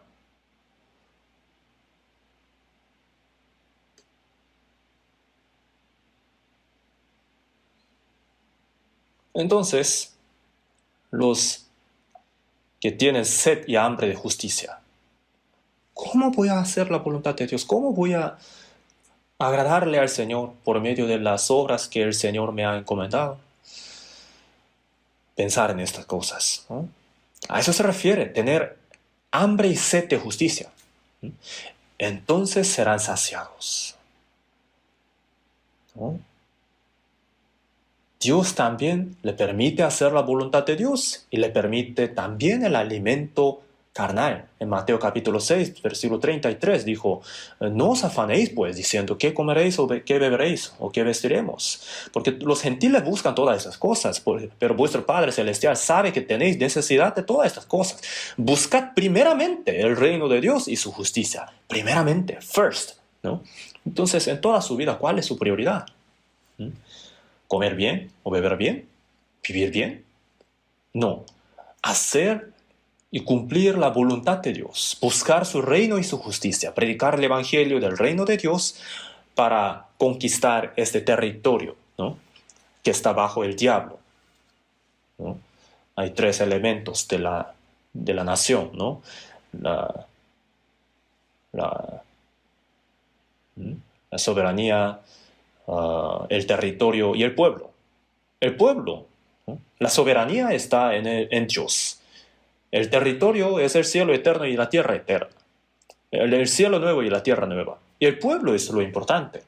Entonces, los que tienen sed y hambre de justicia, ¿cómo voy a hacer la voluntad de Dios? ¿Cómo voy a agradarle al Señor por medio de las obras que el Señor me ha encomendado? Pensar en estas cosas, ¿no? A eso se refiere, tener hambre y sed de justicia. Entonces serán saciados, ¿no? Dios también le permite hacer la voluntad de Dios y le permite también el alimento carnal. En Mateo capítulo 6, versículo 33 dijo, no os afanéis pues diciendo qué comeréis o qué beberéis o qué vestiremos, porque los gentiles buscan todas esas cosas, pero vuestro Padre Celestial sabe que tenéis necesidad de todas estas cosas. Buscad primeramente el reino de Dios y su justicia, primeramente, first, ¿no? Entonces, en toda su vida, ¿cuál es su prioridad? ¿Comer bien o beber bien? ¿Vivir bien? No. Hacer y cumplir la voluntad de Dios. Buscar su reino y su justicia. Predicar el evangelio del reino de Dios para conquistar este territorio, ¿no? Que está bajo el diablo, ¿no? Hay tres elementos de la nación, ¿no? La, la soberanía, el territorio y el pueblo. el pueblo, ¿no? La soberanía está en Dios. El territorio es el cielo eterno y la tierra eterna. El cielo nuevo y la tierra nueva. Y el pueblo es lo importante.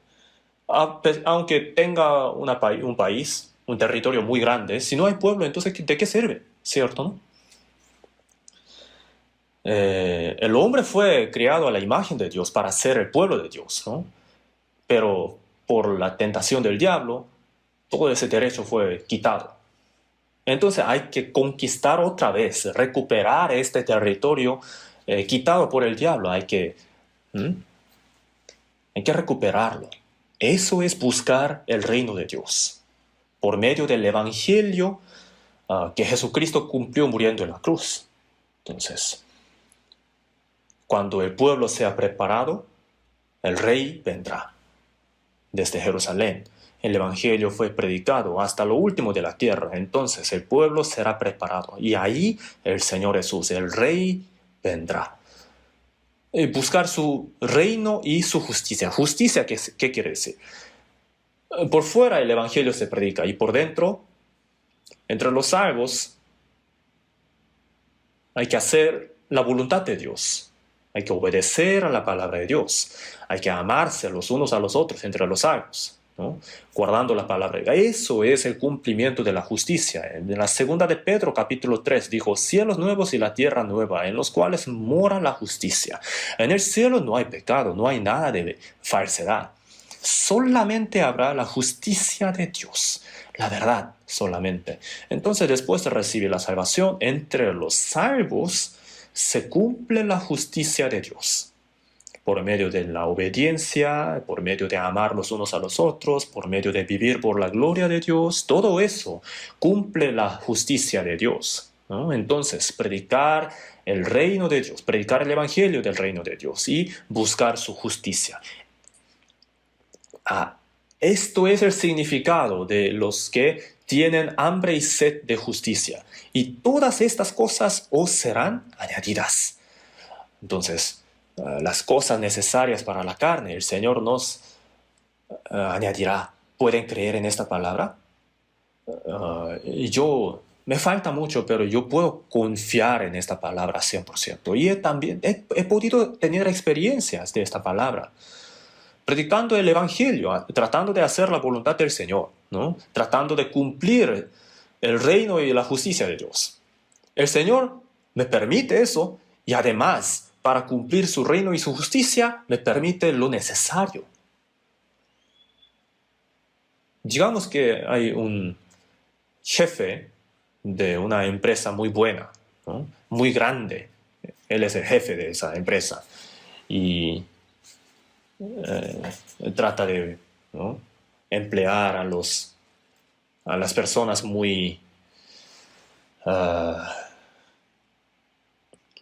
Aunque tenga un país, un territorio muy grande, si no hay pueblo, entonces ¿de qué sirve? ¿Cierto, no? El hombre fue creado a la imagen de Dios para ser el pueblo de Dios, ¿no? Pero por la tentación del diablo, todo ese derecho fue quitado. Entonces hay que conquistar otra vez, recuperar este territorio quitado por el diablo. ¿Mm? Hay que recuperarlo. Eso es buscar el reino de Dios. Por medio del Evangelio que Jesucristo cumplió muriendo en la cruz. Entonces, cuando el pueblo sea preparado, el rey vendrá desde Jerusalén. El Evangelio fue predicado hasta lo último de la tierra. Entonces el pueblo será preparado. Y ahí el Señor Jesús, el rey, vendrá. Buscar su reino y su justicia. ¿Justicia qué quiere decir? Por fuera el Evangelio se predica y por dentro, entre los salvos, hay que hacer la voluntad de Dios. Hay que obedecer a la palabra de Dios. Hay que amarse los unos a los otros entre los salvos, ¿no? Guardando la palabra de Dios. Eso es el cumplimiento de la justicia. En la segunda de Pedro, capítulo 3, dijo, cielos nuevos y la tierra nueva, en los cuales mora la justicia. En el cielo no hay pecado, no hay nada de falsedad. Solamente habrá la justicia de Dios, la verdad solamente. Entonces, después de recibir la salvación, entre los salvos se cumple la justicia de Dios. Por medio de la obediencia, por medio de amar los unos a los otros, por medio de vivir por la gloria de Dios, todo eso cumple la justicia de Dios, ¿no? Entonces, predicar el reino de Dios, predicar el evangelio del reino de Dios y buscar su justicia. Esto es el significado de los que tienen hambre y sed de justicia. Y todas estas cosas os serán añadidas. Entonces, las cosas necesarias para la carne, el Señor nos añadirá. ¿Pueden creer en esta palabra? Me falta mucho, pero yo puedo confiar en esta palabra 100%. Y también he podido tener experiencias de esta palabra. Predicando el Evangelio, tratando de hacer la voluntad del Señor, ¿no? Tratando de cumplir el reino y la justicia de Dios. El Señor me permite eso y además, para cumplir su reino y su justicia, me permite lo necesario. Digamos que hay un jefe de una empresa muy buena, ¿no? Muy grande. Él es el jefe de esa empresa. Y trata de, ¿no?, emplear a las personas muy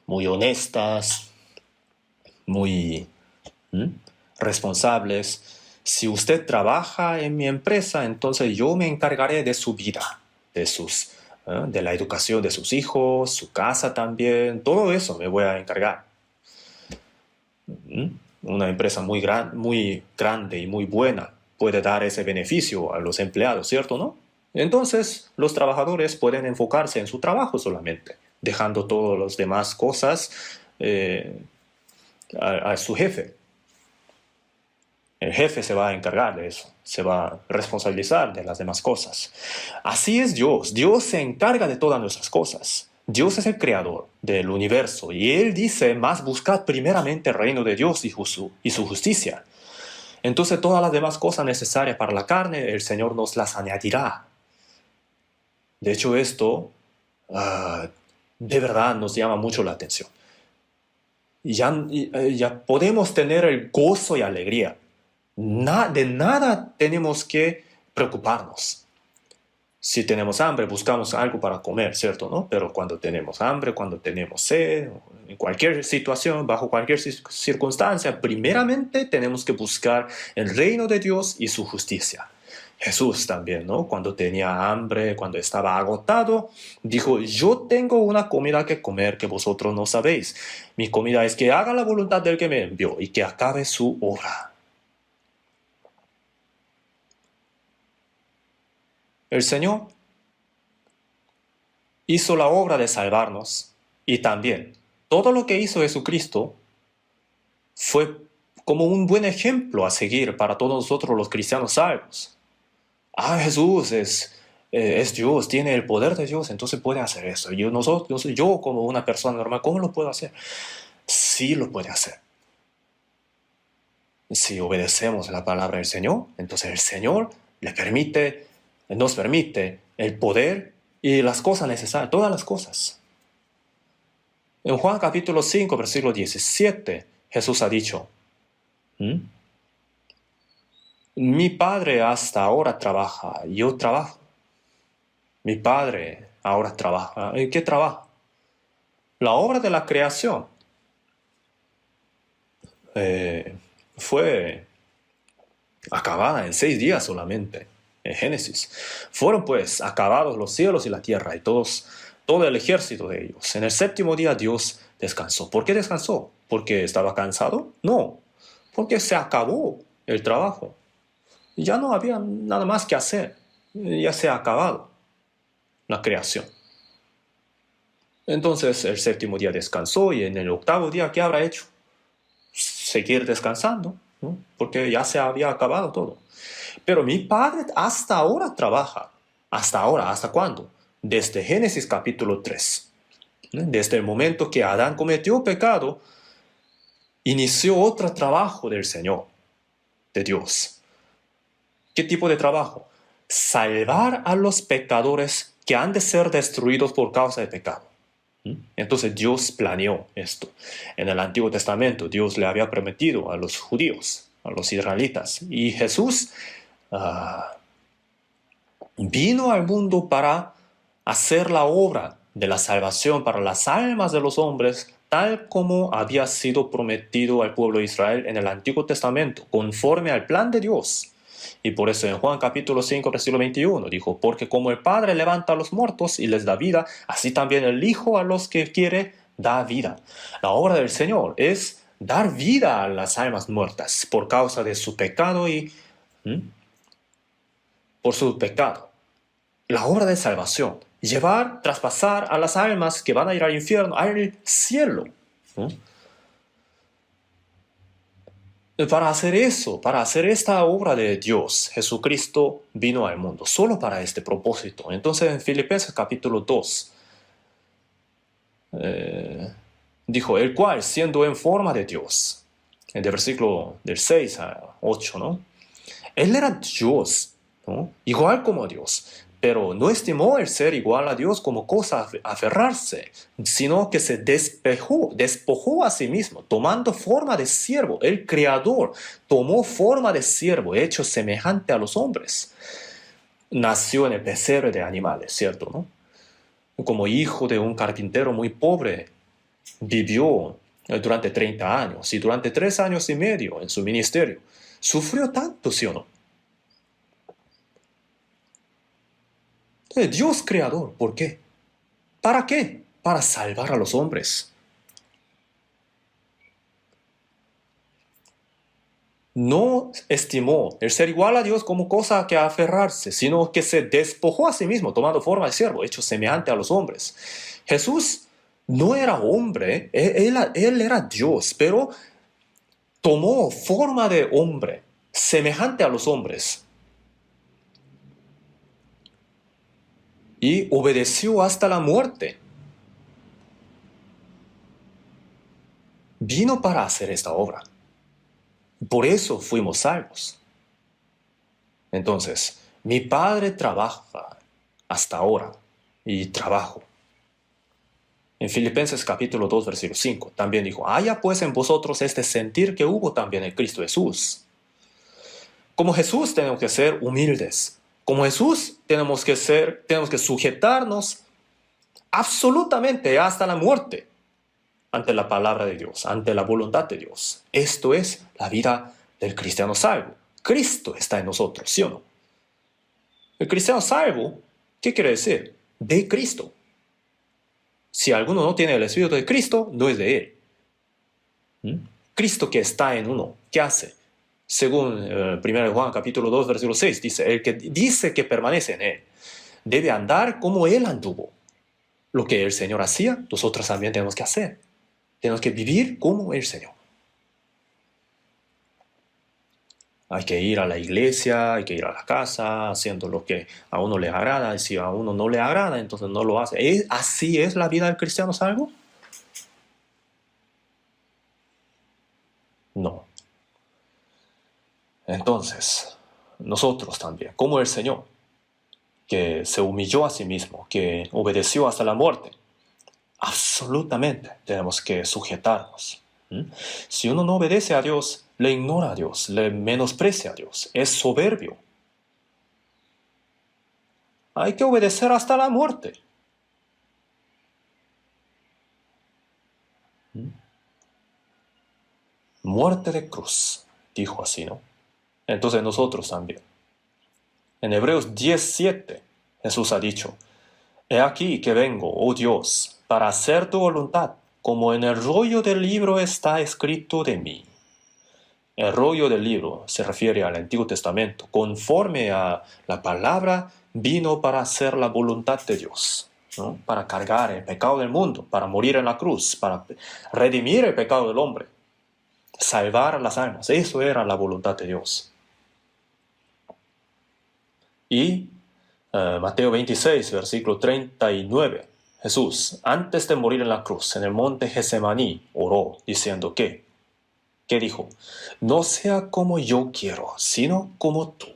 honestas, muy responsables. Si usted trabaja en mi empresa, entonces yo me encargaré de su vida, de la educación de sus hijos, su casa también, todo eso me voy a encargar. Una empresa muy grande y muy buena puede dar ese beneficio a los empleados, ¿cierto, no? Entonces, los trabajadores pueden enfocarse en su trabajo solamente, dejando todas las demás cosas a su jefe. El jefe se va a encargar de eso, se va a responsabilizar de las demás cosas. Así es Dios. Dios se encarga de todas nuestras cosas. Dios es el creador del universo y Él dice, más buscad primeramente el reino de Dios y su justicia. Entonces todas las demás cosas necesarias para la carne, el Señor nos las añadirá. De hecho, esto de verdad nos llama mucho la atención. Ya podemos tener el gozo y alegría. De nada tenemos que preocuparnos. Si tenemos hambre, buscamos algo para comer, ¿cierto, no? Pero cuando tenemos hambre, cuando tenemos sed, en cualquier situación, bajo cualquier circunstancia, primeramente tenemos que buscar el reino de Dios y su justicia. Jesús también, ¿no? Cuando tenía hambre, cuando estaba agotado, dijo, yo tengo una comida que comer que vosotros no sabéis. Mi comida es que haga la voluntad del que me envió y que acabe su obra. El Señor hizo la obra de salvarnos y también todo lo que hizo Jesucristo fue como un buen ejemplo a seguir para todos nosotros los cristianos salvos. Jesús es Dios, tiene el poder de Dios, entonces puede hacer eso. Yo como una persona normal, ¿cómo lo puedo hacer? Sí lo puede hacer. Si obedecemos la palabra del Señor, entonces el Señor nos permite el poder y las cosas necesarias, todas las cosas. En Juan capítulo 5, versículo 17, Jesús ha dicho, mi Padre hasta ahora trabaja, yo trabajo. Mi Padre ahora trabaja. ¿En qué trabaja? La obra de la creación fue acabada en 6 días solamente, en Génesis. Fueron pues acabados los cielos y la tierra y todo el ejército de ellos. En el 7º día Dios descansó. ¿Por qué descansó? ¿Porque estaba cansado? No, porque se acabó el trabajo. Ya no había nada más que hacer. Ya se ha acabado la creación. Entonces el 7º día descansó y en el 8º día, ¿qué habrá hecho? Seguir descansando, ¿no? Porque ya se había acabado todo. Pero mi Padre hasta ahora trabaja. ¿Hasta ahora? ¿Hasta cuándo? Desde Génesis capítulo 3. Desde el momento que Adán cometió pecado, inició otro trabajo del Señor, de Dios. ¿Qué tipo de trabajo? Salvar a los pecadores que han de ser destruidos por causa del pecado. Entonces Dios planeó esto. En el Antiguo Testamento Dios le había prometido a los judíos, a los israelitas. Y Jesús vino al mundo para hacer la obra de la salvación para las almas de los hombres, tal como había sido prometido al pueblo de Israel en el Antiguo Testamento, conforme al plan de Dios. Y por eso en Juan capítulo 5, versículo 21 dijo, porque como el Padre levanta a los muertos y les da vida, así también el Hijo a los que quiere da vida. La obra del Señor es dar vida a las almas muertas por causa de su pecado y por su pecado. La obra de salvación, traspasar a las almas que van a ir al infierno, al cielo. Para hacer eso, para hacer esta obra de Dios, Jesucristo vino al mundo, solo para este propósito. Entonces en Filipenses capítulo 2, dijo, el cual siendo en forma de Dios, en el versículo del 6 a 8, ¿no? Él era Dios, ¿no? Igual como Dios, pero no estimó el ser igual a Dios como cosa a aferrarse, sino que se despojó a sí mismo, tomando forma de siervo. El Creador tomó forma de siervo, hecho semejante a los hombres. Nació en el pesebre de animales, ¿cierto? ¿No? Como hijo de un carpintero muy pobre, vivió durante 30 años y durante 3 años y medio en su ministerio. Sufrió tanto, ¿sí o no? Dios creador, ¿por qué? ¿Para qué? Para salvar a los hombres. No estimó el ser igual a Dios como cosa que aferrarse, sino que se despojó a sí mismo, tomando forma de siervo, hecho semejante a los hombres. Jesús no era hombre, él era Dios, pero tomó forma de hombre, semejante a los hombres. Y obedeció hasta la muerte. Vino para hacer esta obra. Por eso fuimos salvos. Entonces, mi Padre trabaja hasta ahora y trabajo. En Filipenses capítulo 2, versículo 5, también dijo, haya pues en vosotros este sentir que hubo también en Cristo Jesús. Como Jesús tenemos que ser humildes. Como Jesús tenemos que sujetarnos absolutamente hasta la muerte ante la palabra de Dios, ante la voluntad de Dios. Esto es la vida del cristiano salvo. Cristo está en nosotros, ¿sí o no? El cristiano salvo, ¿qué quiere decir? De Cristo. Si alguno no tiene el Espíritu de Cristo, no es de él. Cristo que está en uno, ¿qué hace? Según 1 Juan capítulo 2, versículo 6, dice, el que dice que permanece en él debe andar como Él anduvo. Lo que el Señor hacía, nosotros también tenemos que hacer. Tenemos que vivir como el Señor. Hay que ir a la iglesia, hay que ir a la casa, haciendo lo que a uno le agrada. Y si a uno no le agrada, entonces no lo hace. ¿Así es la vida del cristiano salvo? No. Entonces, nosotros también, como el Señor, que se humilló a sí mismo, que obedeció hasta la muerte, absolutamente tenemos que sujetarnos. Si uno no obedece a Dios, le ignora a Dios, le menosprecia a Dios, es soberbio. Hay que obedecer hasta la muerte. Muerte de cruz, dijo así, ¿no? Entonces nosotros también. En Hebreos 10:7, Jesús ha dicho: He aquí que vengo, oh Dios, para hacer tu voluntad, como en el rollo del libro está escrito de mí. El rollo del libro se refiere al Antiguo Testamento. Conforme a la palabra, vino para hacer la voluntad de Dios, ¿no? Para cargar el pecado del mundo, para morir en la cruz, para redimir el pecado del hombre, salvar las almas. Eso era la voluntad de Dios. Y Mateo 26, versículo 39. Jesús, antes de morir en la cruz, en el monte Getsemaní, oró diciendo que, ¿qué dijo? No sea como yo quiero, sino como tú.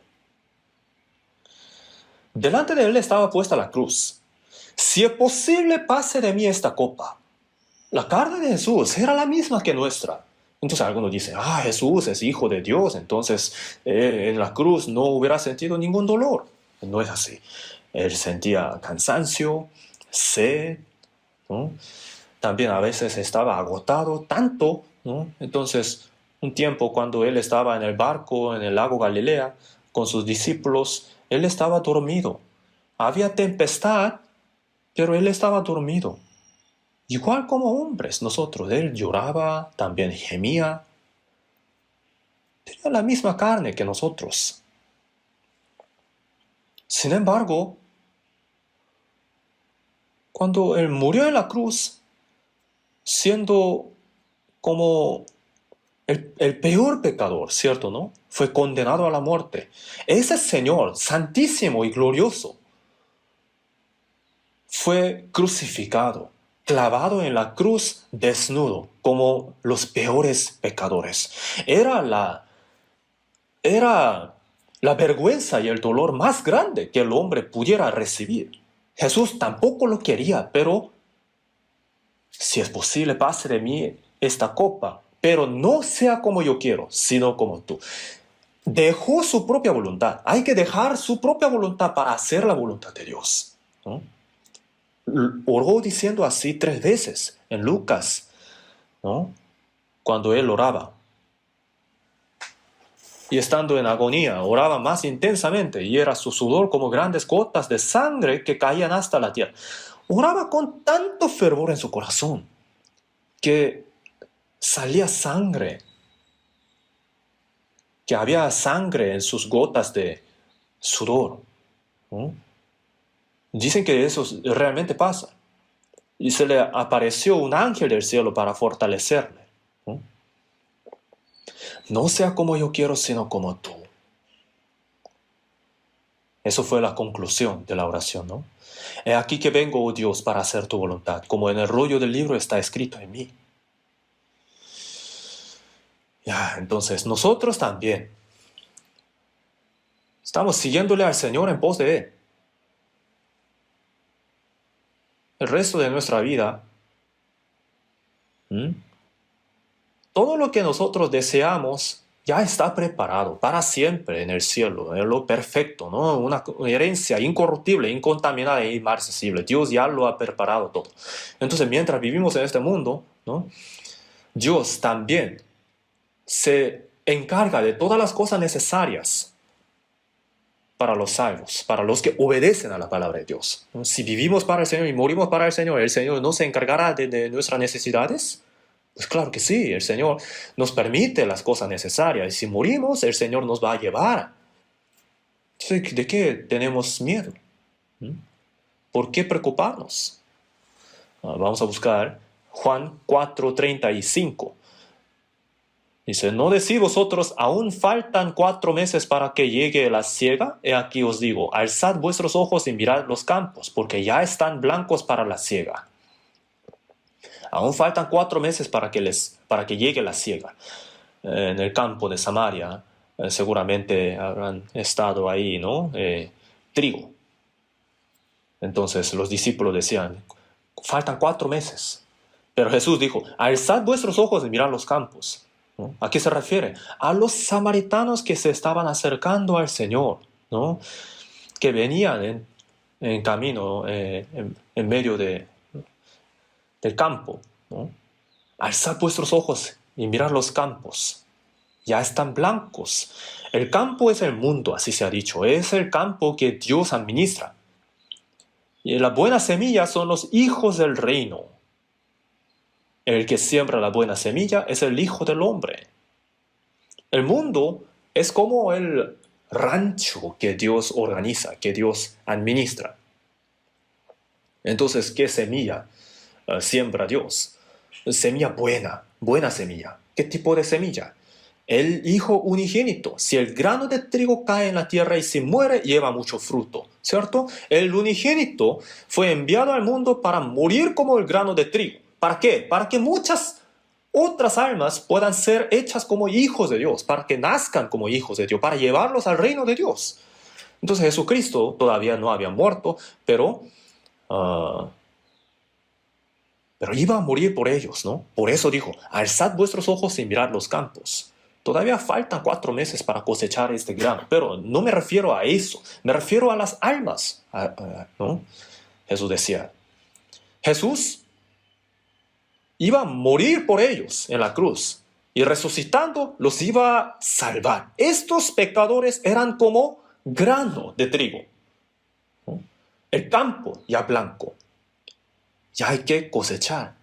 Delante de él estaba puesta la cruz. Si es posible, pase de mí esta copa. La carne de Jesús era la misma que nuestra. Entonces algunos dicen, Jesús es hijo de Dios, entonces en la cruz no hubiera sentido ningún dolor. No es así. Él sentía cansancio, sed, ¿no? También a veces estaba agotado tanto, ¿no? Entonces, un tiempo cuando él estaba en el barco en el lago Galilea con sus discípulos, él estaba dormido. Había tempestad, pero él estaba dormido. Igual como hombres, nosotros, él lloraba, también gemía. Tenía la misma carne que nosotros. Sin embargo, cuando él murió en la cruz, siendo como el peor pecador, ¿cierto, no? Fue condenado a la muerte. Ese Señor, santísimo y glorioso, fue crucificado, clavado en la cruz desnudo, como los peores pecadores. Era la vergüenza y el dolor más grande que el hombre pudiera recibir. Jesús tampoco lo quería, pero si es posible, pase de mí esta copa, pero no sea como yo quiero, sino como tú. Dejó su propia voluntad. Hay que dejar su propia voluntad para hacer la voluntad de Dios, ¿no? Oró diciendo así 3 veces en Lucas, ¿no? Cuando él oraba. Y estando en agonía, oraba más intensamente, y era su sudor como grandes gotas de sangre que caían hasta la tierra. Oraba con tanto fervor en su corazón que salía sangre, que había sangre en sus gotas de sudor, ¿no? Dicen que eso realmente pasa. Y se le apareció un ángel del cielo para fortalecerle, ¿no? No sea como yo quiero, sino como tú. Eso fue la conclusión de la oración, ¿no? He aquí que vengo, oh Dios, para hacer tu voluntad, como en el rollo del libro está escrito en mí. Ya, entonces nosotros también estamos siguiéndole al Señor en pos de Él. El resto de nuestra vida, todo lo que nosotros deseamos ya está preparado para siempre en el cielo, en lo perfecto, ¿no? Una herencia incorruptible, incontaminada e inmarcesible. Dios ya lo ha preparado todo. Entonces, mientras vivimos en este mundo, ¿no? Dios también se encarga de todas las cosas necesarias para los salvos, para los que obedecen a la palabra de Dios. Si vivimos para el Señor y morimos para el Señor no se encargará de nuestras necesidades. Pues claro que sí, el Señor nos permite las cosas necesarias, y si morimos, el Señor nos va a llevar. Entonces, ¿de qué tenemos miedo? ¿Por qué preocuparnos? Vamos a buscar Juan 4:35. Dice, ¿no decís vosotros, aún faltan 4 meses para que llegue la siega? He aquí os digo, alzad vuestros ojos y mirad los campos, porque ya están blancos para la siega. Aún faltan 4 meses para que llegue la siega. En el campo de Samaria seguramente habrán estado ahí, ¿no? Trigo. Entonces los discípulos decían, faltan 4 meses. Pero Jesús dijo, alzad vuestros ojos y mirad los campos. ¿No? ¿A qué se refiere? A los samaritanos que se estaban acercando al Señor, ¿no? Que venían en camino, en medio del campo, ¿no? Alzad vuestros ojos y mirad los campos. Ya están blancos. El campo es el mundo, así se ha dicho. Es el campo que Dios administra. Y la buena semilla son los hijos del reino. El que siembra la buena semilla es el Hijo del Hombre. El mundo es como el rancho que Dios organiza, que Dios administra. Entonces, ¿qué semilla siembra Dios? Semilla buena, buena semilla. ¿Qué tipo de semilla? El Hijo unigénito. Si el grano de trigo cae en la tierra y se muere, lleva mucho fruto, ¿cierto? El unigénito fue enviado al mundo para morir como el grano de trigo. ¿Para qué? Para que muchas otras almas puedan ser hechas como hijos de Dios, para que nazcan como hijos de Dios, para llevarlos al reino de Dios. Entonces Jesucristo todavía no había muerto, pero iba a morir por ellos, ¿no? Por eso dijo, alzad vuestros ojos y mirad los campos. Todavía faltan 4 meses para cosechar este grano, pero no me refiero a eso, me refiero a las almas, ¿no? Jesús decía, Jesús iba a morir por ellos en la cruz y resucitando los iba a salvar. Estos pecadores eran como grano de trigo, ¿no? El campo ya blanco, ya hay que cosechar.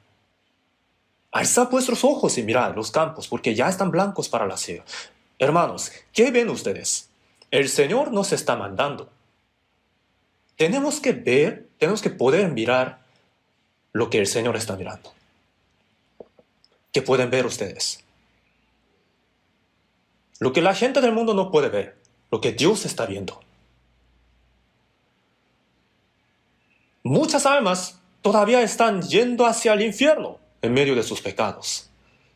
Alzad vuestros ojos y mirad los campos, porque ya están blancos para la siega. Hermanos, ¿qué ven ustedes? El Señor nos está mandando. Tenemos que ver, tenemos que poder mirar lo que el Señor está mirando. ¿Qué pueden ver ustedes? Lo que la gente del mundo no puede ver, lo que Dios está viendo. Muchas almas todavía están yendo hacia el infierno en medio de sus pecados.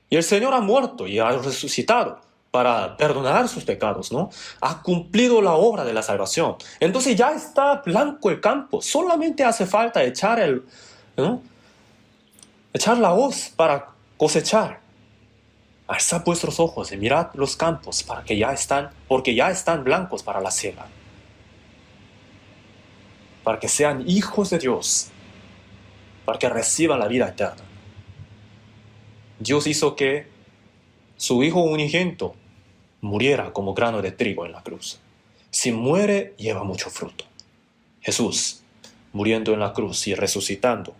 Y el Señor ha muerto y ha resucitado para perdonar sus pecados, ¿no? Ha cumplido la obra de la salvación. Entonces ya está blanco el campo. Solamente hace falta echar la hoz para cosechar. Alzad vuestros ojos y mirad los campos porque ya están blancos para la siega. Para que sean hijos de Dios, para que reciban la vida eterna. Dios hizo que su Hijo unigénito muriera como grano de trigo en la cruz. Si muere, lleva mucho fruto. Jesús, muriendo en la cruz y resucitando,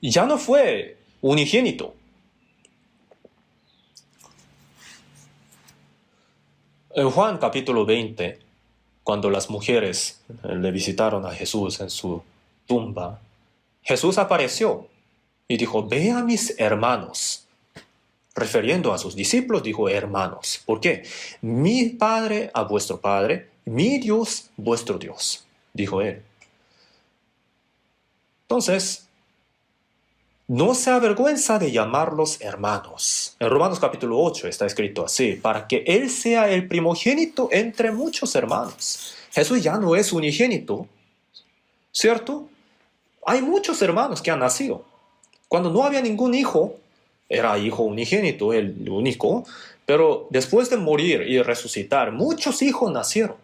ya no fue unigénito. En Juan capítulo 20, cuando las mujeres le visitaron a Jesús en su tumba, Jesús apareció y dijo, ve a mis hermanos. Refiriendo a sus discípulos, dijo hermanos. ¿Por qué? Mi Padre a vuestro Padre, mi Dios vuestro Dios, dijo él. Entonces, no se avergüenza de llamarlos hermanos. En Romanos capítulo 8 está escrito así, para que Él sea el primogénito entre muchos hermanos. Jesús ya no es unigénito, ¿cierto? Hay muchos hermanos que han nacido. Cuando no había ningún hijo, era hijo unigénito, el único, pero después de morir y resucitar, muchos hijos nacieron.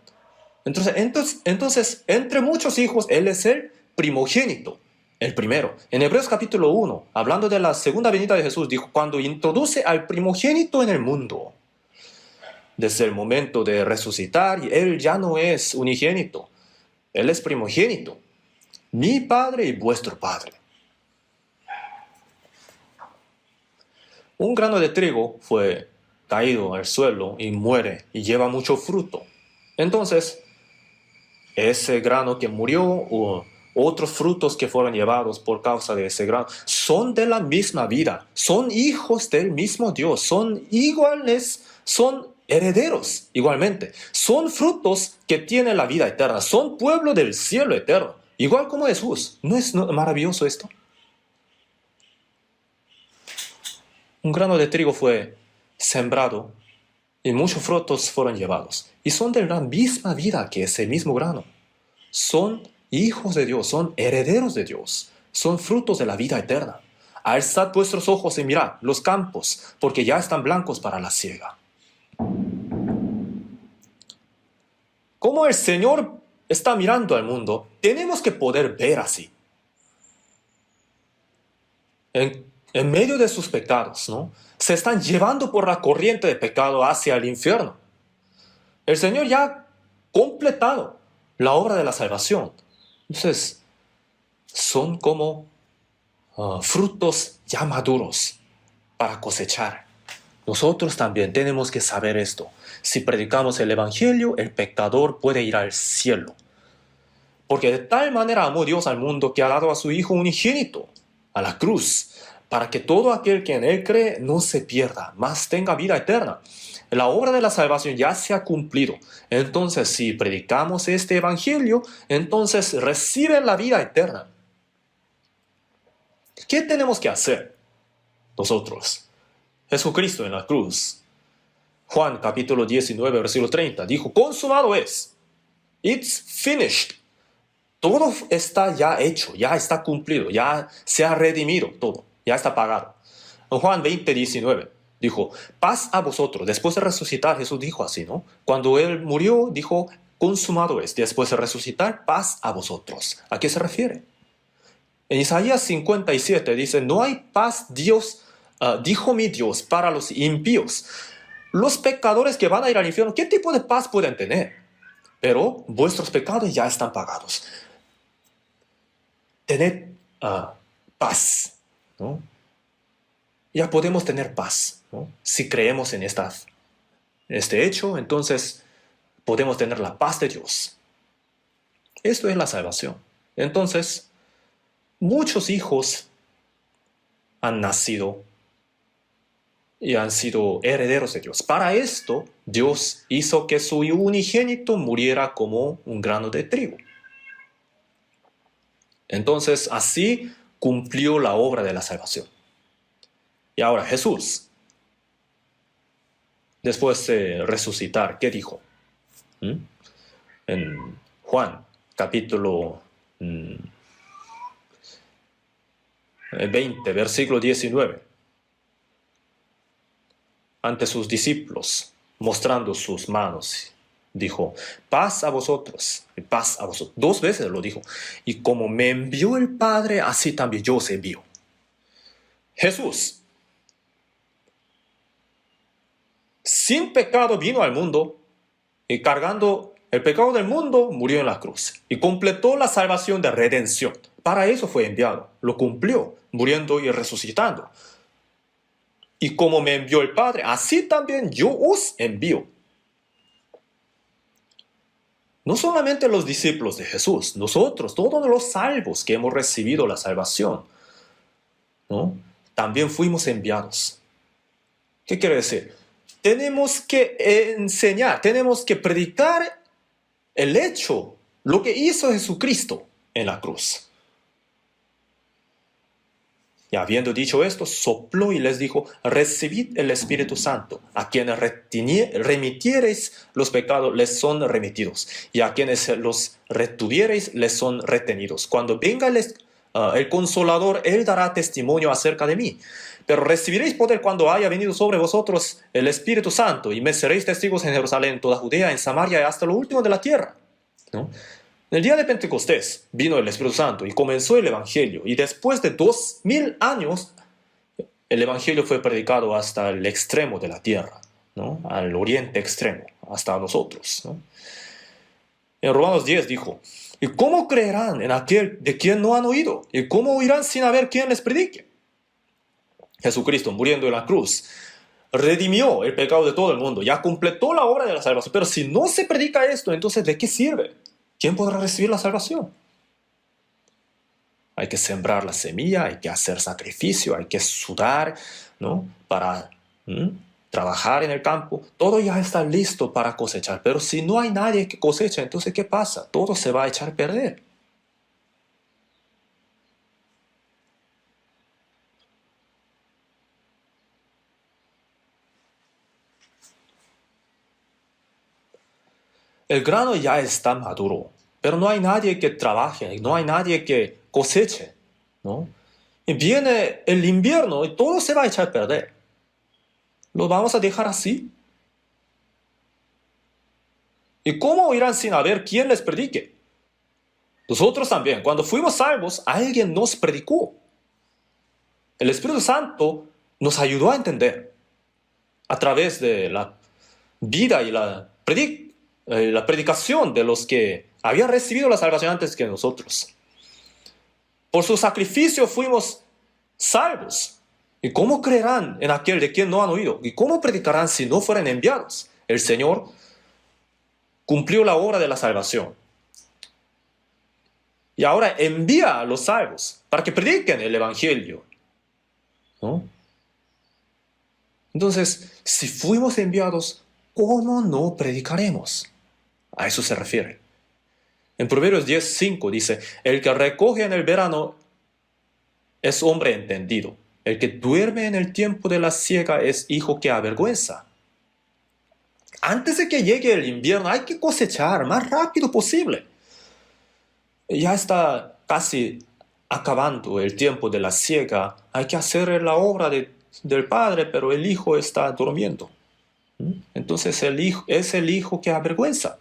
Entonces, entre muchos hijos, Él es el primogénito, el primero. En Hebreos capítulo 1, hablando de la segunda venida de Jesús, dijo, cuando introduce al primogénito en el mundo, desde el momento de resucitar, Él ya no es unigénito, Él es primogénito, mi Padre y vuestro Padre. Un grano de trigo fue caído al suelo y muere y lleva mucho fruto. Entonces, ese grano que murió o otros frutos que fueron llevados por causa de ese grano, son de la misma vida, son hijos del mismo Dios, son iguales, son herederos igualmente, son frutos que tienen la vida eterna, son pueblo del cielo eterno, igual como Jesús. ¿No es maravilloso esto? Un grano de trigo fue sembrado y muchos frutos fueron llevados, y son de la misma vida que ese mismo grano. Son hijos de Dios, son herederos de Dios, son frutos de la vida eterna. Alzad vuestros ojos y mirad los campos, porque ya están blancos para la siega. Como el Señor está mirando al mundo, tenemos que poder ver así. En medio de sus pecados, ¿no? Se están llevando por la corriente de pecado hacia el infierno. El Señor ya ha completado la obra de la salvación. Entonces, son como frutos ya maduros para cosechar. Nosotros también tenemos que saber esto. Si predicamos el Evangelio, el pecador puede ir al cielo. Porque de tal manera amó Dios al mundo que ha dado a su Hijo unigénito a la cruz, para que todo aquel que en Él cree no se pierda, mas tenga vida eterna. La obra de la salvación ya se ha cumplido. Entonces, si predicamos este Evangelio, entonces reciben la vida eterna. ¿Qué tenemos que hacer nosotros? Jesucristo en la cruz, Juan capítulo 19, versículo 30, dijo, consumado es. It's finished. Todo está ya hecho, ya está cumplido, ya se ha redimido todo, ya está pagado. En Juan 20, 19, dijo, paz a vosotros. Después de resucitar, Jesús dijo así, ¿no? Cuando Él murió, dijo, consumado es. Después de resucitar, paz a vosotros. ¿A qué se refiere? En Isaías 57 dice, no hay paz, Dios, dijo mi Dios, para los impíos. Los pecadores que van a ir al infierno, ¿qué tipo de paz pueden tener? Pero vuestros pecados ya están pagados. Tened paz, ¿no? Ya podemos tener paz, ¿no? Si creemos en este hecho, entonces podemos tener la paz de Dios. Esto es la salvación. Entonces, muchos hijos han nacido y han sido herederos de Dios. Para esto, Dios hizo que su unigénito muriera como un grano de trigo. Entonces, así cumplió la obra de la salvación. Y ahora Jesús, después de resucitar, ¿qué dijo? En Juan, capítulo 20, versículo 19, ante sus discípulos, mostrando sus manos, dijo, paz a vosotros, paz a vosotros. 2 veces lo dijo. Y como me envió el Padre, así también yo os envío. Jesús, sin pecado vino al mundo y cargando el pecado del mundo murió en la cruz y completó la salvación de redención. Para eso fue enviado. Lo cumplió, muriendo y resucitando. Y como me envió el Padre, así también yo os envío. No solamente los discípulos de Jesús, nosotros, todos los salvos que hemos recibido la salvación, ¿no? También fuimos enviados. ¿Qué quiere decir? Tenemos que enseñar, tenemos que predicar el hecho, lo que hizo Jesucristo en la cruz. Y habiendo dicho esto, sopló y les dijo, recibid el Espíritu Santo. A quienes remitiereis los pecados, les son remitidos. Y a quienes los retuviereis, les son retenidos. Cuando venga el Consolador, Él dará testimonio acerca de mí. Pero recibiréis poder cuando haya venido sobre vosotros el Espíritu Santo, y me seréis testigos en Jerusalén, en toda Judea, en Samaria y hasta lo último de la tierra. ¿No? El día de Pentecostés vino el Espíritu Santo y comenzó el Evangelio. Y después de 2000 años, el Evangelio fue predicado hasta el extremo de la tierra, ¿no? Al oriente extremo, hasta nosotros, ¿no? En Romanos 10 dijo, ¿y cómo creerán en aquel de quien no han oído? ¿Y cómo oirán sin haber quien les predique? Jesucristo, muriendo en la cruz, redimió el pecado de todo el mundo, ya completó la obra de la salvación. Pero si no se predica esto, entonces ¿de qué sirve? ¿quién podrá recibir la salvación? Hay que sembrar la semilla, hay que hacer sacrificio, hay que sudar, ¿no? Para trabajar en el campo. Todo ya está listo para cosechar. Pero si no hay nadie que cosecha, entonces ¿qué pasa? Todo se va a echar a perder. El grano ya está maduro, pero no hay nadie que trabaje, no hay nadie que coseche, ¿no? Y viene el invierno y todo se va a echar a perder. ¿Lo vamos a dejar así? ¿Y cómo irán sin haber quien les predique? Nosotros también, cuando fuimos salvos, alguien nos predicó. El Espíritu Santo nos ayudó a entender a través de la vida y la predicación de los que habían recibido la salvación antes que nosotros. Por su sacrificio fuimos salvos. ¿Y cómo creerán en aquel de quien no han oído? ¿Y cómo predicarán si no fueran enviados? El Señor cumplió la obra de la salvación. Y ahora envía a los salvos para que prediquen el Evangelio, ¿no? Entonces, si fuimos enviados, ¿cómo no predicaremos? A eso se refiere. En Proverbios 10:5 dice, el que recoge en el verano es hombre entendido. El que duerme en el tiempo de la siega es hijo que avergüenza. Antes de que llegue el invierno hay que cosechar más rápido posible. Ya está casi acabando el tiempo de la siega. Hay que hacer la obra del padre, pero el hijo está durmiendo. Entonces es el hijo que avergüenza.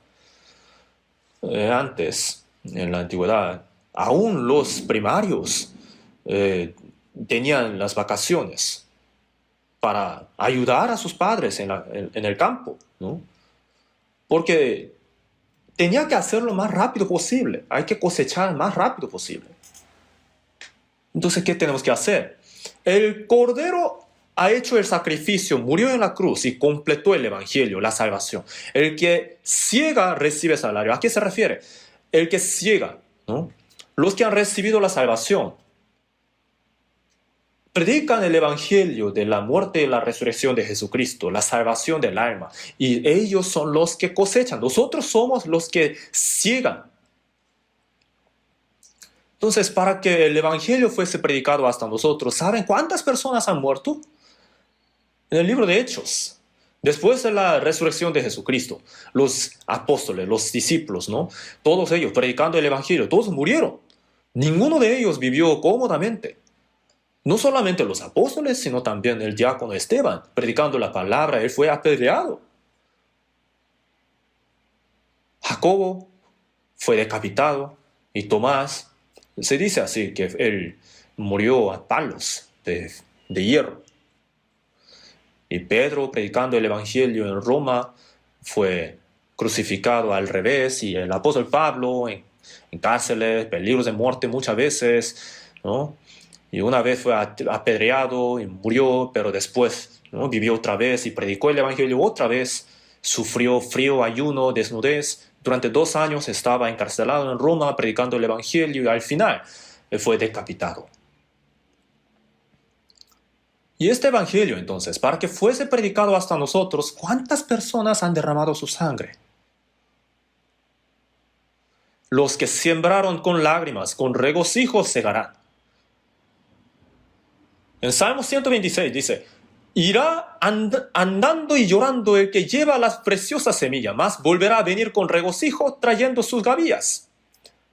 Antes, en la antigüedad, aún los primarios tenían las vacaciones para ayudar a sus padres en el campo, ¿no? Porque tenía que hacerlo más rápido posible. Hay que cosechar más rápido posible. Entonces, ¿qué tenemos que hacer? El Cordero ha hecho el sacrificio, murió en la cruz y completó el Evangelio, la salvación. El que ciega recibe salario. ¿A qué se refiere? El que ciega, ¿no? Los que han recibido la salvación predican el Evangelio de la muerte y la resurrección de Jesucristo, la salvación del alma. Y ellos son los que cosechan. Nosotros somos los que ciegan. Entonces, para que el Evangelio fuese predicado hasta nosotros, ¿saben cuántas personas han muerto? En el libro de Hechos, después de la resurrección de Jesucristo, los apóstoles, los discípulos, ¿no? Todos ellos predicando el Evangelio, todos murieron. Ninguno de ellos vivió cómodamente. No solamente los apóstoles, sino también el diácono Esteban, predicando la palabra, él fue apedreado. Jacobo fue decapitado y Tomás, se dice así, que él murió a palos de hierro. Y Pedro, predicando el Evangelio en Roma, fue crucificado al revés, y el apóstol Pablo en cárceles, peligros de muerte muchas veces, ¿no? Y una vez fue apedreado y murió, pero después, ¿no?, vivió otra vez y predicó el Evangelio otra vez. Sufrió frío, ayuno, desnudez. Durante 2 años estaba encarcelado en Roma predicando el Evangelio y al final fue decapitado. Y este Evangelio, entonces, para que fuese predicado hasta nosotros, ¿cuántas personas han derramado su sangre? Los que sembraron con lágrimas, con regocijo segarán. En Salmo 126 dice, irá andando y llorando el que lleva las preciosas semillas, mas volverá a venir con regocijo trayendo sus gavillas.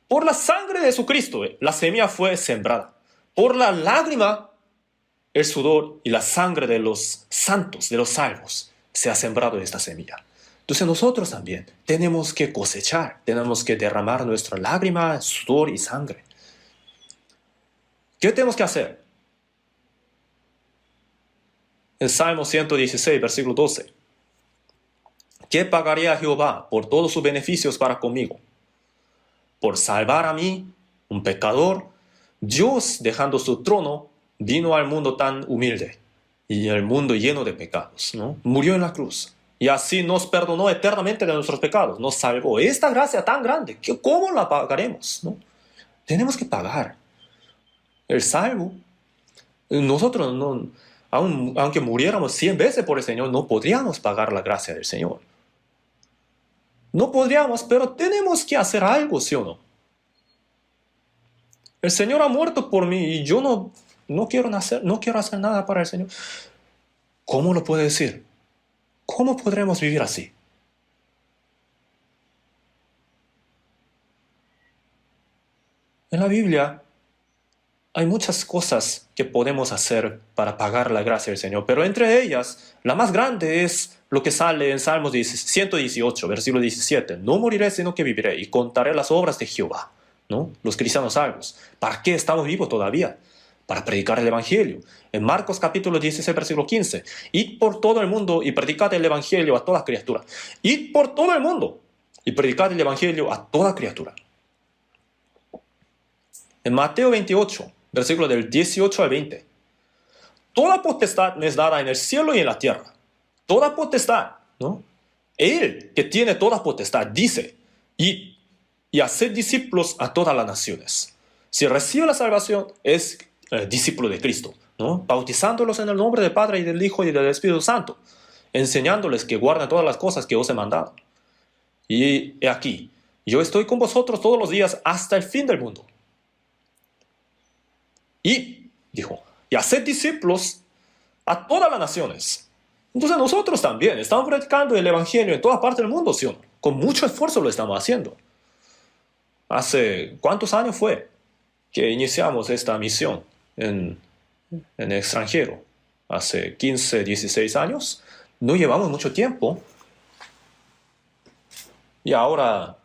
Por la sangre de Jesucristo, la semilla fue sembrada. Por la lágrima, el sudor y la sangre de los santos, de los salvos, se ha sembrado esta semilla. Entonces nosotros también tenemos que cosechar, tenemos que derramar nuestra lágrima, sudor y sangre. ¿Qué tenemos que hacer? El Salmo 116, versículo 12. ¿Qué pagaría a Jehová por todos sus beneficios para conmigo? Por salvar a mí, un pecador, Dios, dejando su trono, vino al mundo tan humilde y el mundo lleno de pecados, ¿no? Murió en la cruz. y así nos perdonó eternamente de nuestros pecados, nos salvó. Esta gracia tan grande, ¿cómo la pagaremos? ¿No? Tenemos que pagar. El salvo, nosotros no, aunque muriéramos 100 veces por el Señor, no podríamos pagar la gracia del Señor. No podríamos, pero tenemos que hacer algo, ¿sí o no? El Señor ha muerto por mí y yo no quiero hacer nada para el Señor. ¿Cómo lo puede decir? ¿Cómo podremos vivir así? En la Biblia hay muchas cosas que podemos hacer para pagar la gracia del Señor, pero entre ellas, la más grande es lo que sale en Salmos 118, versículo 17. No moriré, sino que viviré y contaré las obras de Jehová. ¿No? Los cristianos salvos. ¿Para qué estamos vivos todavía? Para predicar el Evangelio. En Marcos capítulo 16, versículo 15. Id por todo el mundo y predicad el Evangelio a toda criatura. Id por todo el mundo y predicad el Evangelio a toda criatura. En Mateo 28, versículo del 18 al 20. Toda potestad me es dada en el cielo y en la tierra. Toda potestad, ¿no? Él que tiene toda potestad dice, y hacer discípulos a todas las naciones. Si recibe la salvación, es discípulo de Cristo, ¿no? Bautizándolos en el nombre del Padre y del Hijo y del Espíritu Santo, enseñándoles que guarden todas las cosas que os he mandado. Y he aquí, yo estoy con vosotros todos los días hasta el fin del mundo. Y, dijo, y hacer discípulos a todas las naciones. Entonces nosotros también estamos predicando el Evangelio en toda parte del mundo, ¿sí o no? Con mucho esfuerzo lo estamos haciendo. ¿Hace cuántos años fue que iniciamos esta misión en el extranjero? ¿Hace 15, 16 años? No llevamos mucho tiempo. Y ahora,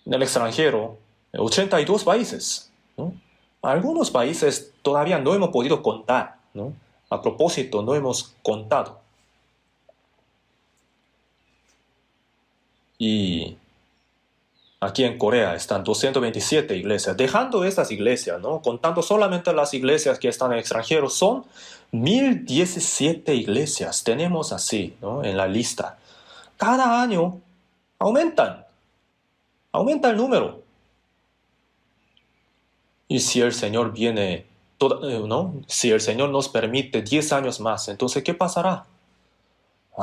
en el extranjero, 82 países, ¿no? Algunos países todavía no hemos podido contar, ¿no? A propósito, no hemos contado. Y aquí en Corea están 227 iglesias. Dejando estas iglesias, ¿no? Contando solamente las iglesias que están en extranjeros, son 1017 iglesias. Tenemos así, ¿no? En la lista. Cada año aumenta el número. Y si el Señor viene, ¿no? Si el Señor nos permite 10 años más, entonces ¿qué pasará?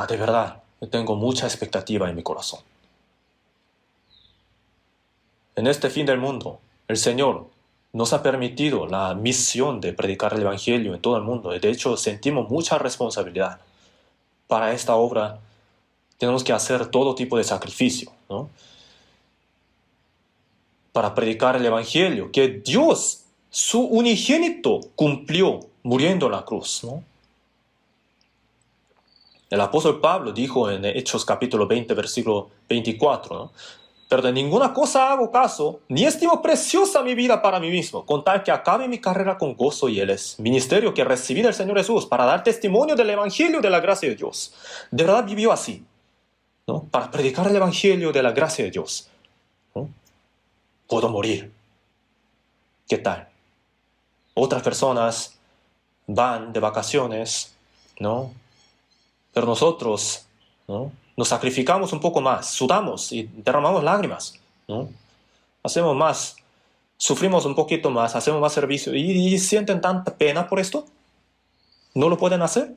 De verdad, yo tengo mucha expectativa en mi corazón. En este fin del mundo, el Señor nos ha permitido la misión de predicar el Evangelio en todo el mundo. De hecho, sentimos mucha responsabilidad. Para esta obra tenemos que hacer todo tipo de sacrificio, ¿no? Para predicar el Evangelio, que Dios, su unigénito, cumplió muriendo en la cruz, ¿no? El apóstol Pablo dijo en Hechos capítulo 20, versículo 24, ¿no? Pero de ninguna cosa hago caso, ni estimo preciosa mi vida para mí mismo, con tal que acabe mi carrera con gozo y el ministerio que recibí del Señor Jesús para dar testimonio del Evangelio de la gracia de Dios. De verdad vivió así, ¿no? Para predicar el Evangelio de la gracia de Dios, ¿no? Puedo morir. ¿Qué tal? Otras personas van de vacaciones, ¿no? Pero nosotros, ¿no? Nos sacrificamos un poco más, sudamos y derramamos lágrimas, ¿no? Hacemos más, sufrimos un poquito más, hacemos más servicio y sienten tanta pena por esto. ¿No lo pueden hacer?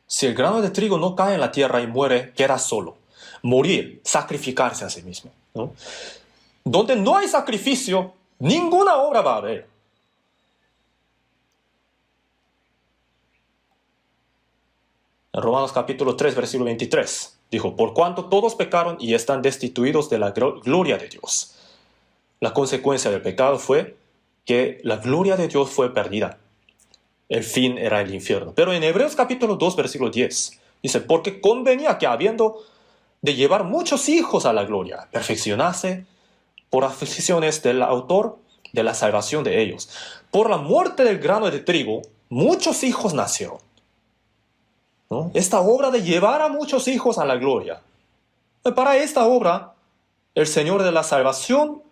Si el grano de trigo no cae en la tierra y muere, queda solo. Morir, sacrificarse a sí mismo, ¿no? Donde no hay sacrificio, ninguna obra va a haber. En Romanos capítulo 3, versículo 23, dijo, por cuanto todos pecaron y están destituidos de la gloria de Dios. La consecuencia del pecado fue que la gloria de Dios fue perdida. El fin era el infierno. Pero en Hebreos capítulo 2, versículo 10, dice, porque convenía que habiendo de llevar muchos hijos a la gloria, perfeccionase por aflicciones del autor de la salvación de ellos. Por la muerte del grano de trigo, muchos hijos nacieron, ¿no? Esta obra de llevar a muchos hijos a la gloria. Para esta obra, el Señor de la salvación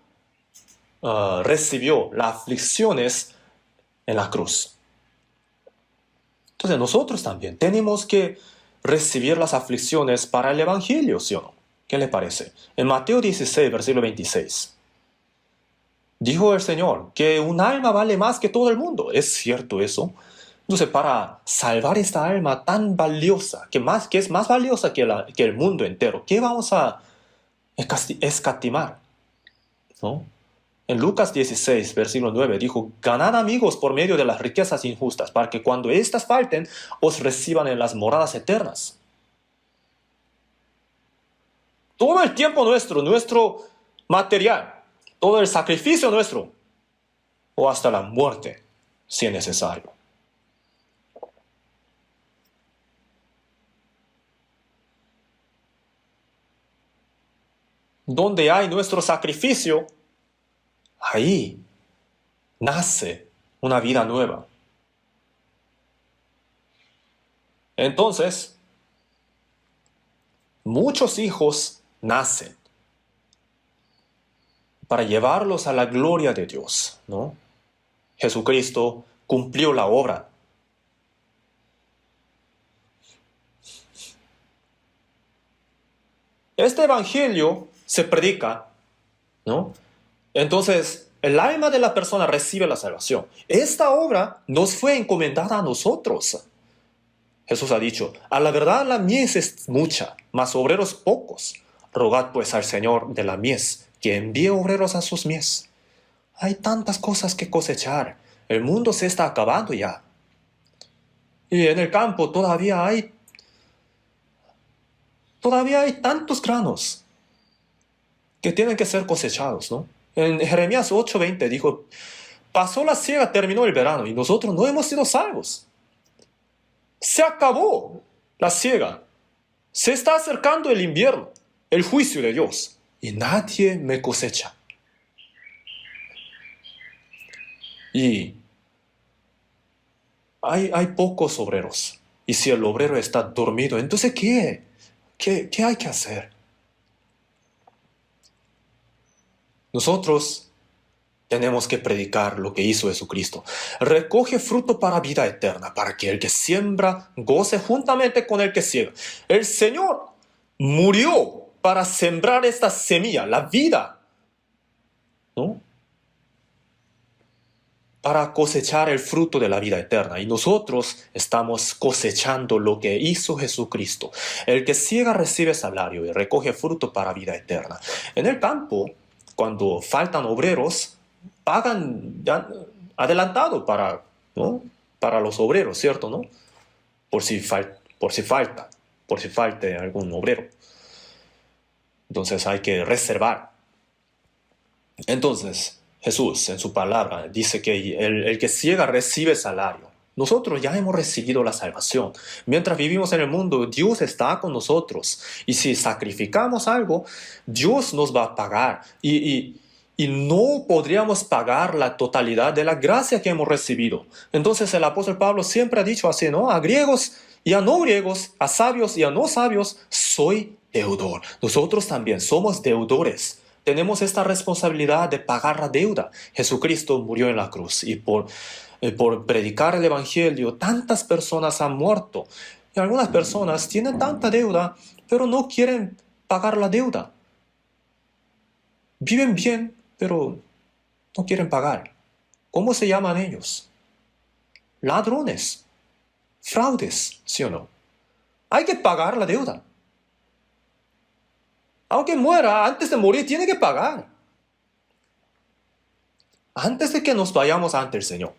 recibió las aflicciones en la cruz. Entonces nosotros también tenemos que recibir las aflicciones para el Evangelio, ¿sí o no? ¿Qué le parece? En Mateo 16, versículo 26, dijo el Señor que un alma vale más que todo el mundo. ¿Es cierto eso? Entonces, para salvar esta alma tan valiosa, que es más valiosa que el mundo entero, ¿qué vamos a escatimar? ¿No? En Lucas 16, versículo 9, dijo, ganad amigos por medio de las riquezas injustas, para que cuando éstas falten, os reciban en las moradas eternas. Todo el tiempo nuestro material, todo el sacrificio nuestro, o hasta la muerte, si es necesario. Donde hay nuestro sacrificio, ahí nace una vida nueva. Entonces, muchos hijos nacen para llevarlos a la gloria de Dios, ¿no? Jesucristo cumplió la obra. Este evangelio se predica, ¿no? Entonces, el alma de la persona recibe la salvación. Esta obra nos fue encomendada a nosotros. Jesús ha dicho, a la verdad la mies es mucha, mas obreros pocos. Rogad pues al Señor de la mies, que envíe obreros a sus mies. Hay tantas cosas que cosechar. El mundo se está acabando ya. Y en el campo todavía hay tantos granos que tienen que ser cosechados, ¿no? En Jeremías 8:20 dijo, pasó la siega, terminó el verano y nosotros no hemos sido salvos. Se acabó la siega. Se está acercando el invierno, el juicio de Dios, y nadie me cosecha. Y hay pocos obreros. Y si el obrero está dormido, entonces ¿qué? ¿Qué hay que hacer? Nosotros tenemos que predicar lo que hizo Jesucristo. Recoge fruto para vida eterna, para que el que siembra goce juntamente con el que ciega. El Señor murió para sembrar esta semilla, la vida, ¿no? Para cosechar el fruto de la vida eterna. Y nosotros estamos cosechando lo que hizo Jesucristo. El que ciega recibe salario y recoge fruto para vida eterna. En el campo, cuando faltan obreros, pagan adelantado para, ¿no? Para los obreros, ¿cierto? ¿No? Por si falte algún obrero. Entonces hay que reservar. Entonces, Jesús en su palabra dice que el que ciega recibe salario. Nosotros ya hemos recibido la salvación. Mientras vivimos en el mundo, Dios está con nosotros. Y si sacrificamos algo, Dios nos va a pagar. Y no podríamos pagar la totalidad de la gracia que hemos recibido. Entonces el apóstol Pablo siempre ha dicho así, ¿no? A griegos y a no griegos, a sabios y a no sabios, soy deudor. Nosotros también somos deudores. Tenemos esta responsabilidad de pagar la deuda. Jesucristo murió en la cruz y por predicar el Evangelio, tantas personas han muerto. Y algunas personas tienen tanta deuda, pero no quieren pagar la deuda. Viven bien, pero no quieren pagar. ¿Cómo se llaman ellos? Ladrones, fraudes, ¿sí o no? Hay que pagar la deuda. Aunque muera, antes de morir tiene que pagar. Antes de que nos vayamos ante el Señor.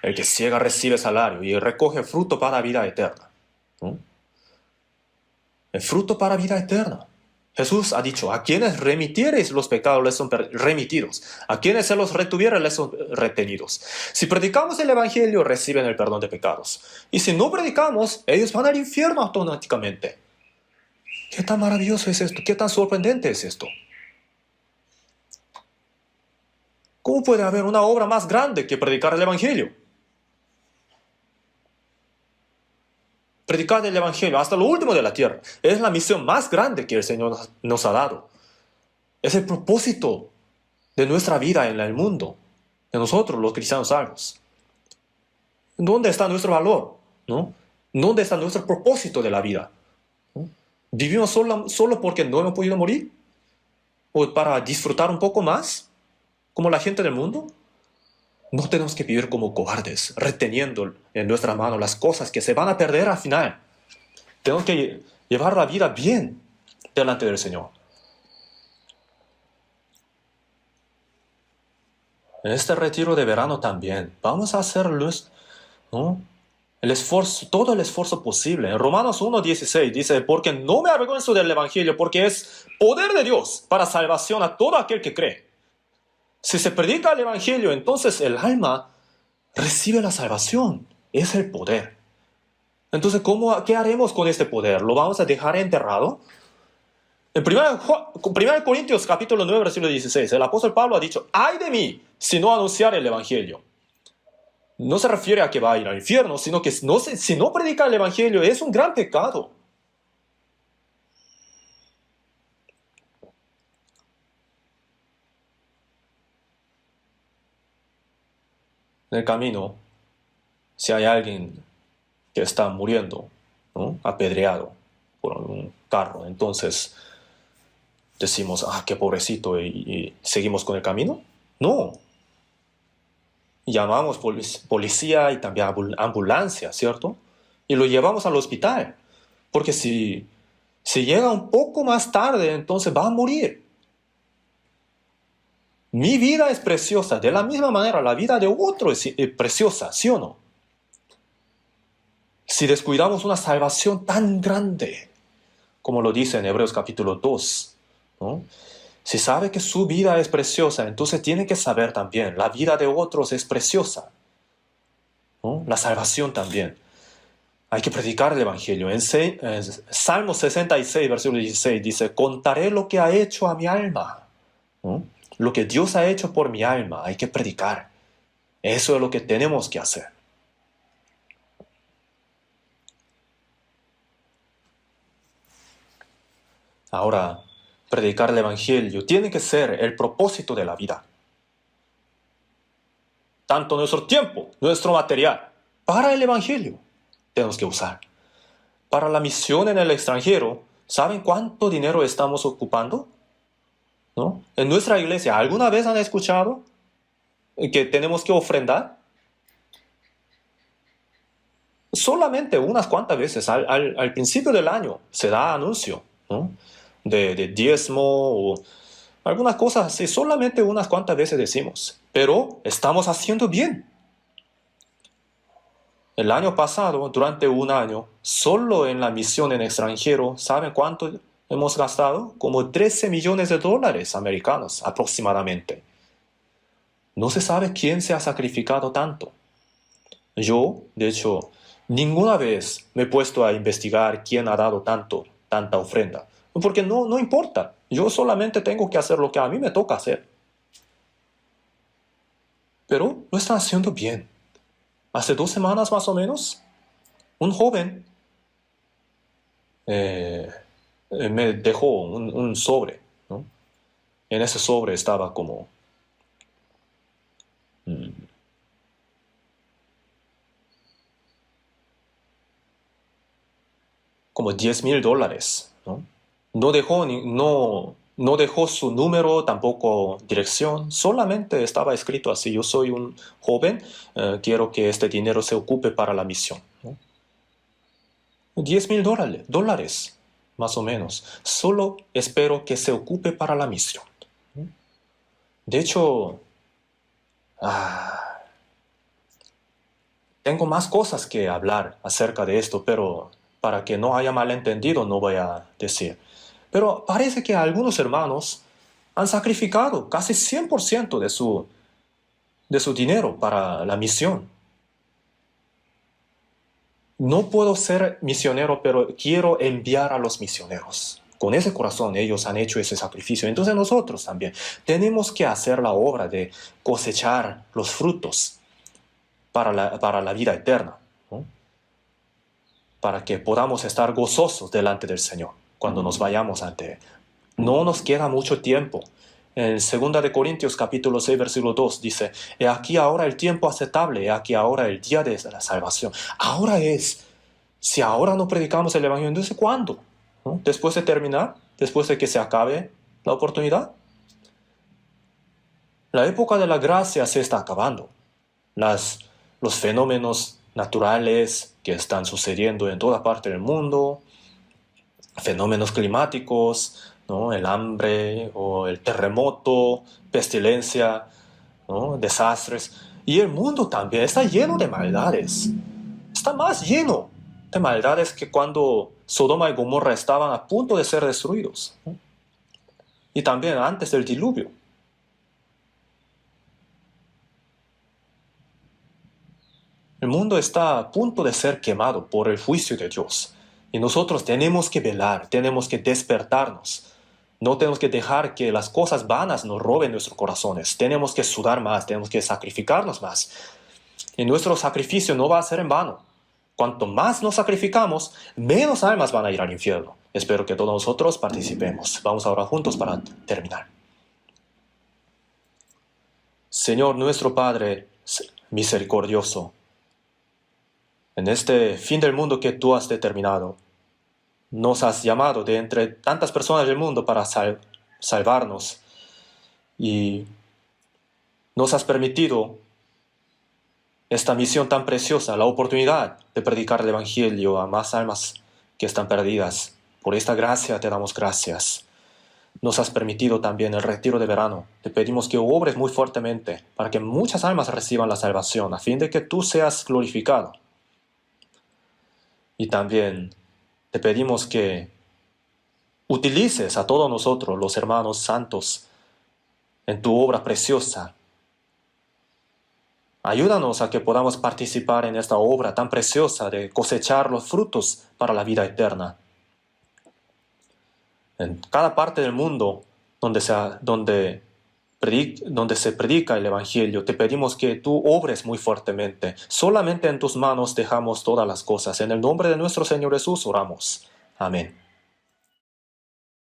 El que ciega recibe salario y recoge fruto para vida eterna. El fruto para vida eterna. Jesús ha dicho, a quienes remitiereis los pecados les son remitidos, a quienes se los retuvieres les son retenidos. Si predicamos el Evangelio, reciben el perdón de pecados. Y si no predicamos, ellos van al infierno automáticamente. ¿Qué tan maravilloso es esto? ¿Qué tan sorprendente es esto? ¿Cómo puede haber una obra más grande que predicar el Evangelio? Predicar el Evangelio hasta lo último de la tierra es la misión más grande que el Señor nos ha dado. Es el propósito de nuestra vida en el mundo, de nosotros los cristianos salvos. ¿Dónde está nuestro valor? ¿No? ¿Dónde está nuestro propósito de la vida? ¿No? ¿Vivimos solo porque no hemos podido morir? ¿O para disfrutar un poco más? ¿Como la gente del mundo? No tenemos que vivir como cobardes, reteniendo en nuestra mano las cosas que se van a perder al final. Tenemos que llevar la vida bien delante del Señor. En este retiro de verano también vamos a hacer luz, ¿no? El esfuerzo, todo el esfuerzo posible. En Romanos 1:16 dice, porque no me avergüenzo del Evangelio, porque es poder de Dios para salvación a todo aquel que cree. Si se predica el Evangelio, entonces el alma recibe la salvación. Es el poder. Entonces, ¿qué haremos con este poder? ¿Lo vamos a dejar enterrado? En 1 Corintios capítulo 9, versículo 16, el apóstol Pablo ha dicho, ¡ay de mí si no anunciar el Evangelio! No se refiere a que va a ir al infierno, sino que si no predica el Evangelio es un gran pecado. En el camino, si hay alguien que está muriendo, ¿no? Apedreado por un carro, entonces decimos, qué pobrecito, y seguimos con el camino. No. Llamamos policía y también ambulancia, ¿cierto? Y lo llevamos al hospital. Porque si llega un poco más tarde, entonces va a morir. Mi vida es preciosa. De la misma manera, la vida de otro es preciosa, ¿sí o no? Si descuidamos una salvación tan grande, como lo dice en Hebreos capítulo 2, ¿no? Si sabe que su vida es preciosa, entonces tiene que saber también, la vida de otros es preciosa, ¿no? La salvación también. Hay que predicar el Evangelio. En Salmo 66, versículo 16, dice, contaré lo que ha hecho a mi alma, ¿no? Lo que Dios ha hecho por mi alma, hay que predicar. Eso es lo que tenemos que hacer. Ahora, predicar el Evangelio tiene que ser el propósito de la vida. Tanto nuestro tiempo, nuestro material, para el Evangelio tenemos que usar. Para la misión en el extranjero, ¿saben cuánto dinero estamos ocupando? ¿No? En nuestra iglesia, ¿alguna vez han escuchado que tenemos que ofrendar? Solamente unas cuantas veces al principio del año se da anuncio, ¿no? de diezmo o algunas cosas así, solamente unas cuantas veces decimos, pero estamos haciendo bien. El año pasado, durante un año, solo en la misión en extranjero, ¿saben cuánto hemos gastado? Como 13 millones de dólares americanos aproximadamente. No se sabe quién se ha sacrificado tanto. Yo, de hecho, ninguna vez me he puesto a investigar quién ha dado tanta ofrenda. Porque no importa. Yo solamente tengo que hacer lo que a mí me toca hacer. Pero lo están haciendo bien. Hace 2 semanas más o menos, un joven me dejó un sobre, ¿no? En ese sobre estaba mm, como $10,000, ¿no? No dejó su número, tampoco dirección, solamente estaba escrito así, yo soy un joven, quiero que este dinero se ocupe para la misión, ¿no? $10,000, más o menos. Solo espero que se ocupe para la misión. De hecho, tengo más cosas que hablar acerca de esto, pero para que no haya malentendido no voy a decir. Pero parece que algunos hermanos han sacrificado casi 100% de su dinero para la misión. No puedo ser misionero, pero quiero enviar a los misioneros. Con ese corazón ellos han hecho ese sacrificio. Entonces nosotros también tenemos que hacer la obra de cosechar los frutos para la vida eterna, ¿no? Para que podamos estar gozosos delante del Señor cuando nos vayamos ante Él. No nos queda mucho tiempo. En 2 de Corintios capítulo 6 versículo 2 dice: he aquí ahora el tiempo aceptable, he aquí ahora el día de la salvación. Ahora es. Si ahora no predicamos el Evangelio, entonces ¿cuándo? ¿No? ¿Después de terminar? ¿Después de que se acabe la oportunidad? La época de la gracia se está acabando. Los fenómenos naturales que están sucediendo en toda parte del mundo, fenómenos climáticos, ¿no? El hambre o el terremoto, pestilencia, ¿no? Desastres. Y el mundo también está lleno de maldades. Está más lleno de maldades que cuando Sodoma y Gomorra estaban a punto de ser destruidos, ¿no? Y también antes del diluvio. El mundo está a punto de ser quemado por el juicio de Dios. Y nosotros tenemos que velar, tenemos que despertarnos. No tenemos que dejar que las cosas vanas nos roben nuestros corazones. Tenemos que sudar más, tenemos que sacrificarnos más. Y nuestro sacrificio no va a ser en vano. Cuanto más nos sacrificamos, menos almas van a ir al infierno. Espero que todos nosotros participemos. Vamos a orar juntos para terminar. Señor nuestro Padre misericordioso, en este fin del mundo que tú has determinado, nos has llamado de entre tantas personas del mundo para salvarnos y nos has permitido esta misión tan preciosa, la oportunidad de predicar el Evangelio a más almas que están perdidas. Por esta gracia te damos gracias. Nos has permitido también el retiro de verano. Te pedimos que obres muy fuertemente para que muchas almas reciban la salvación, a fin de que tú seas glorificado. Y también te pedimos que utilices a todos nosotros, los hermanos santos, en tu obra preciosa. Ayúdanos a que podamos participar en esta obra tan preciosa de cosechar los frutos para la vida eterna. En cada parte del mundo donde se predica el Evangelio, te pedimos que tú obres muy fuertemente. Solamente en tus manos dejamos todas las cosas. En el nombre de nuestro Señor Jesús oramos. Amén.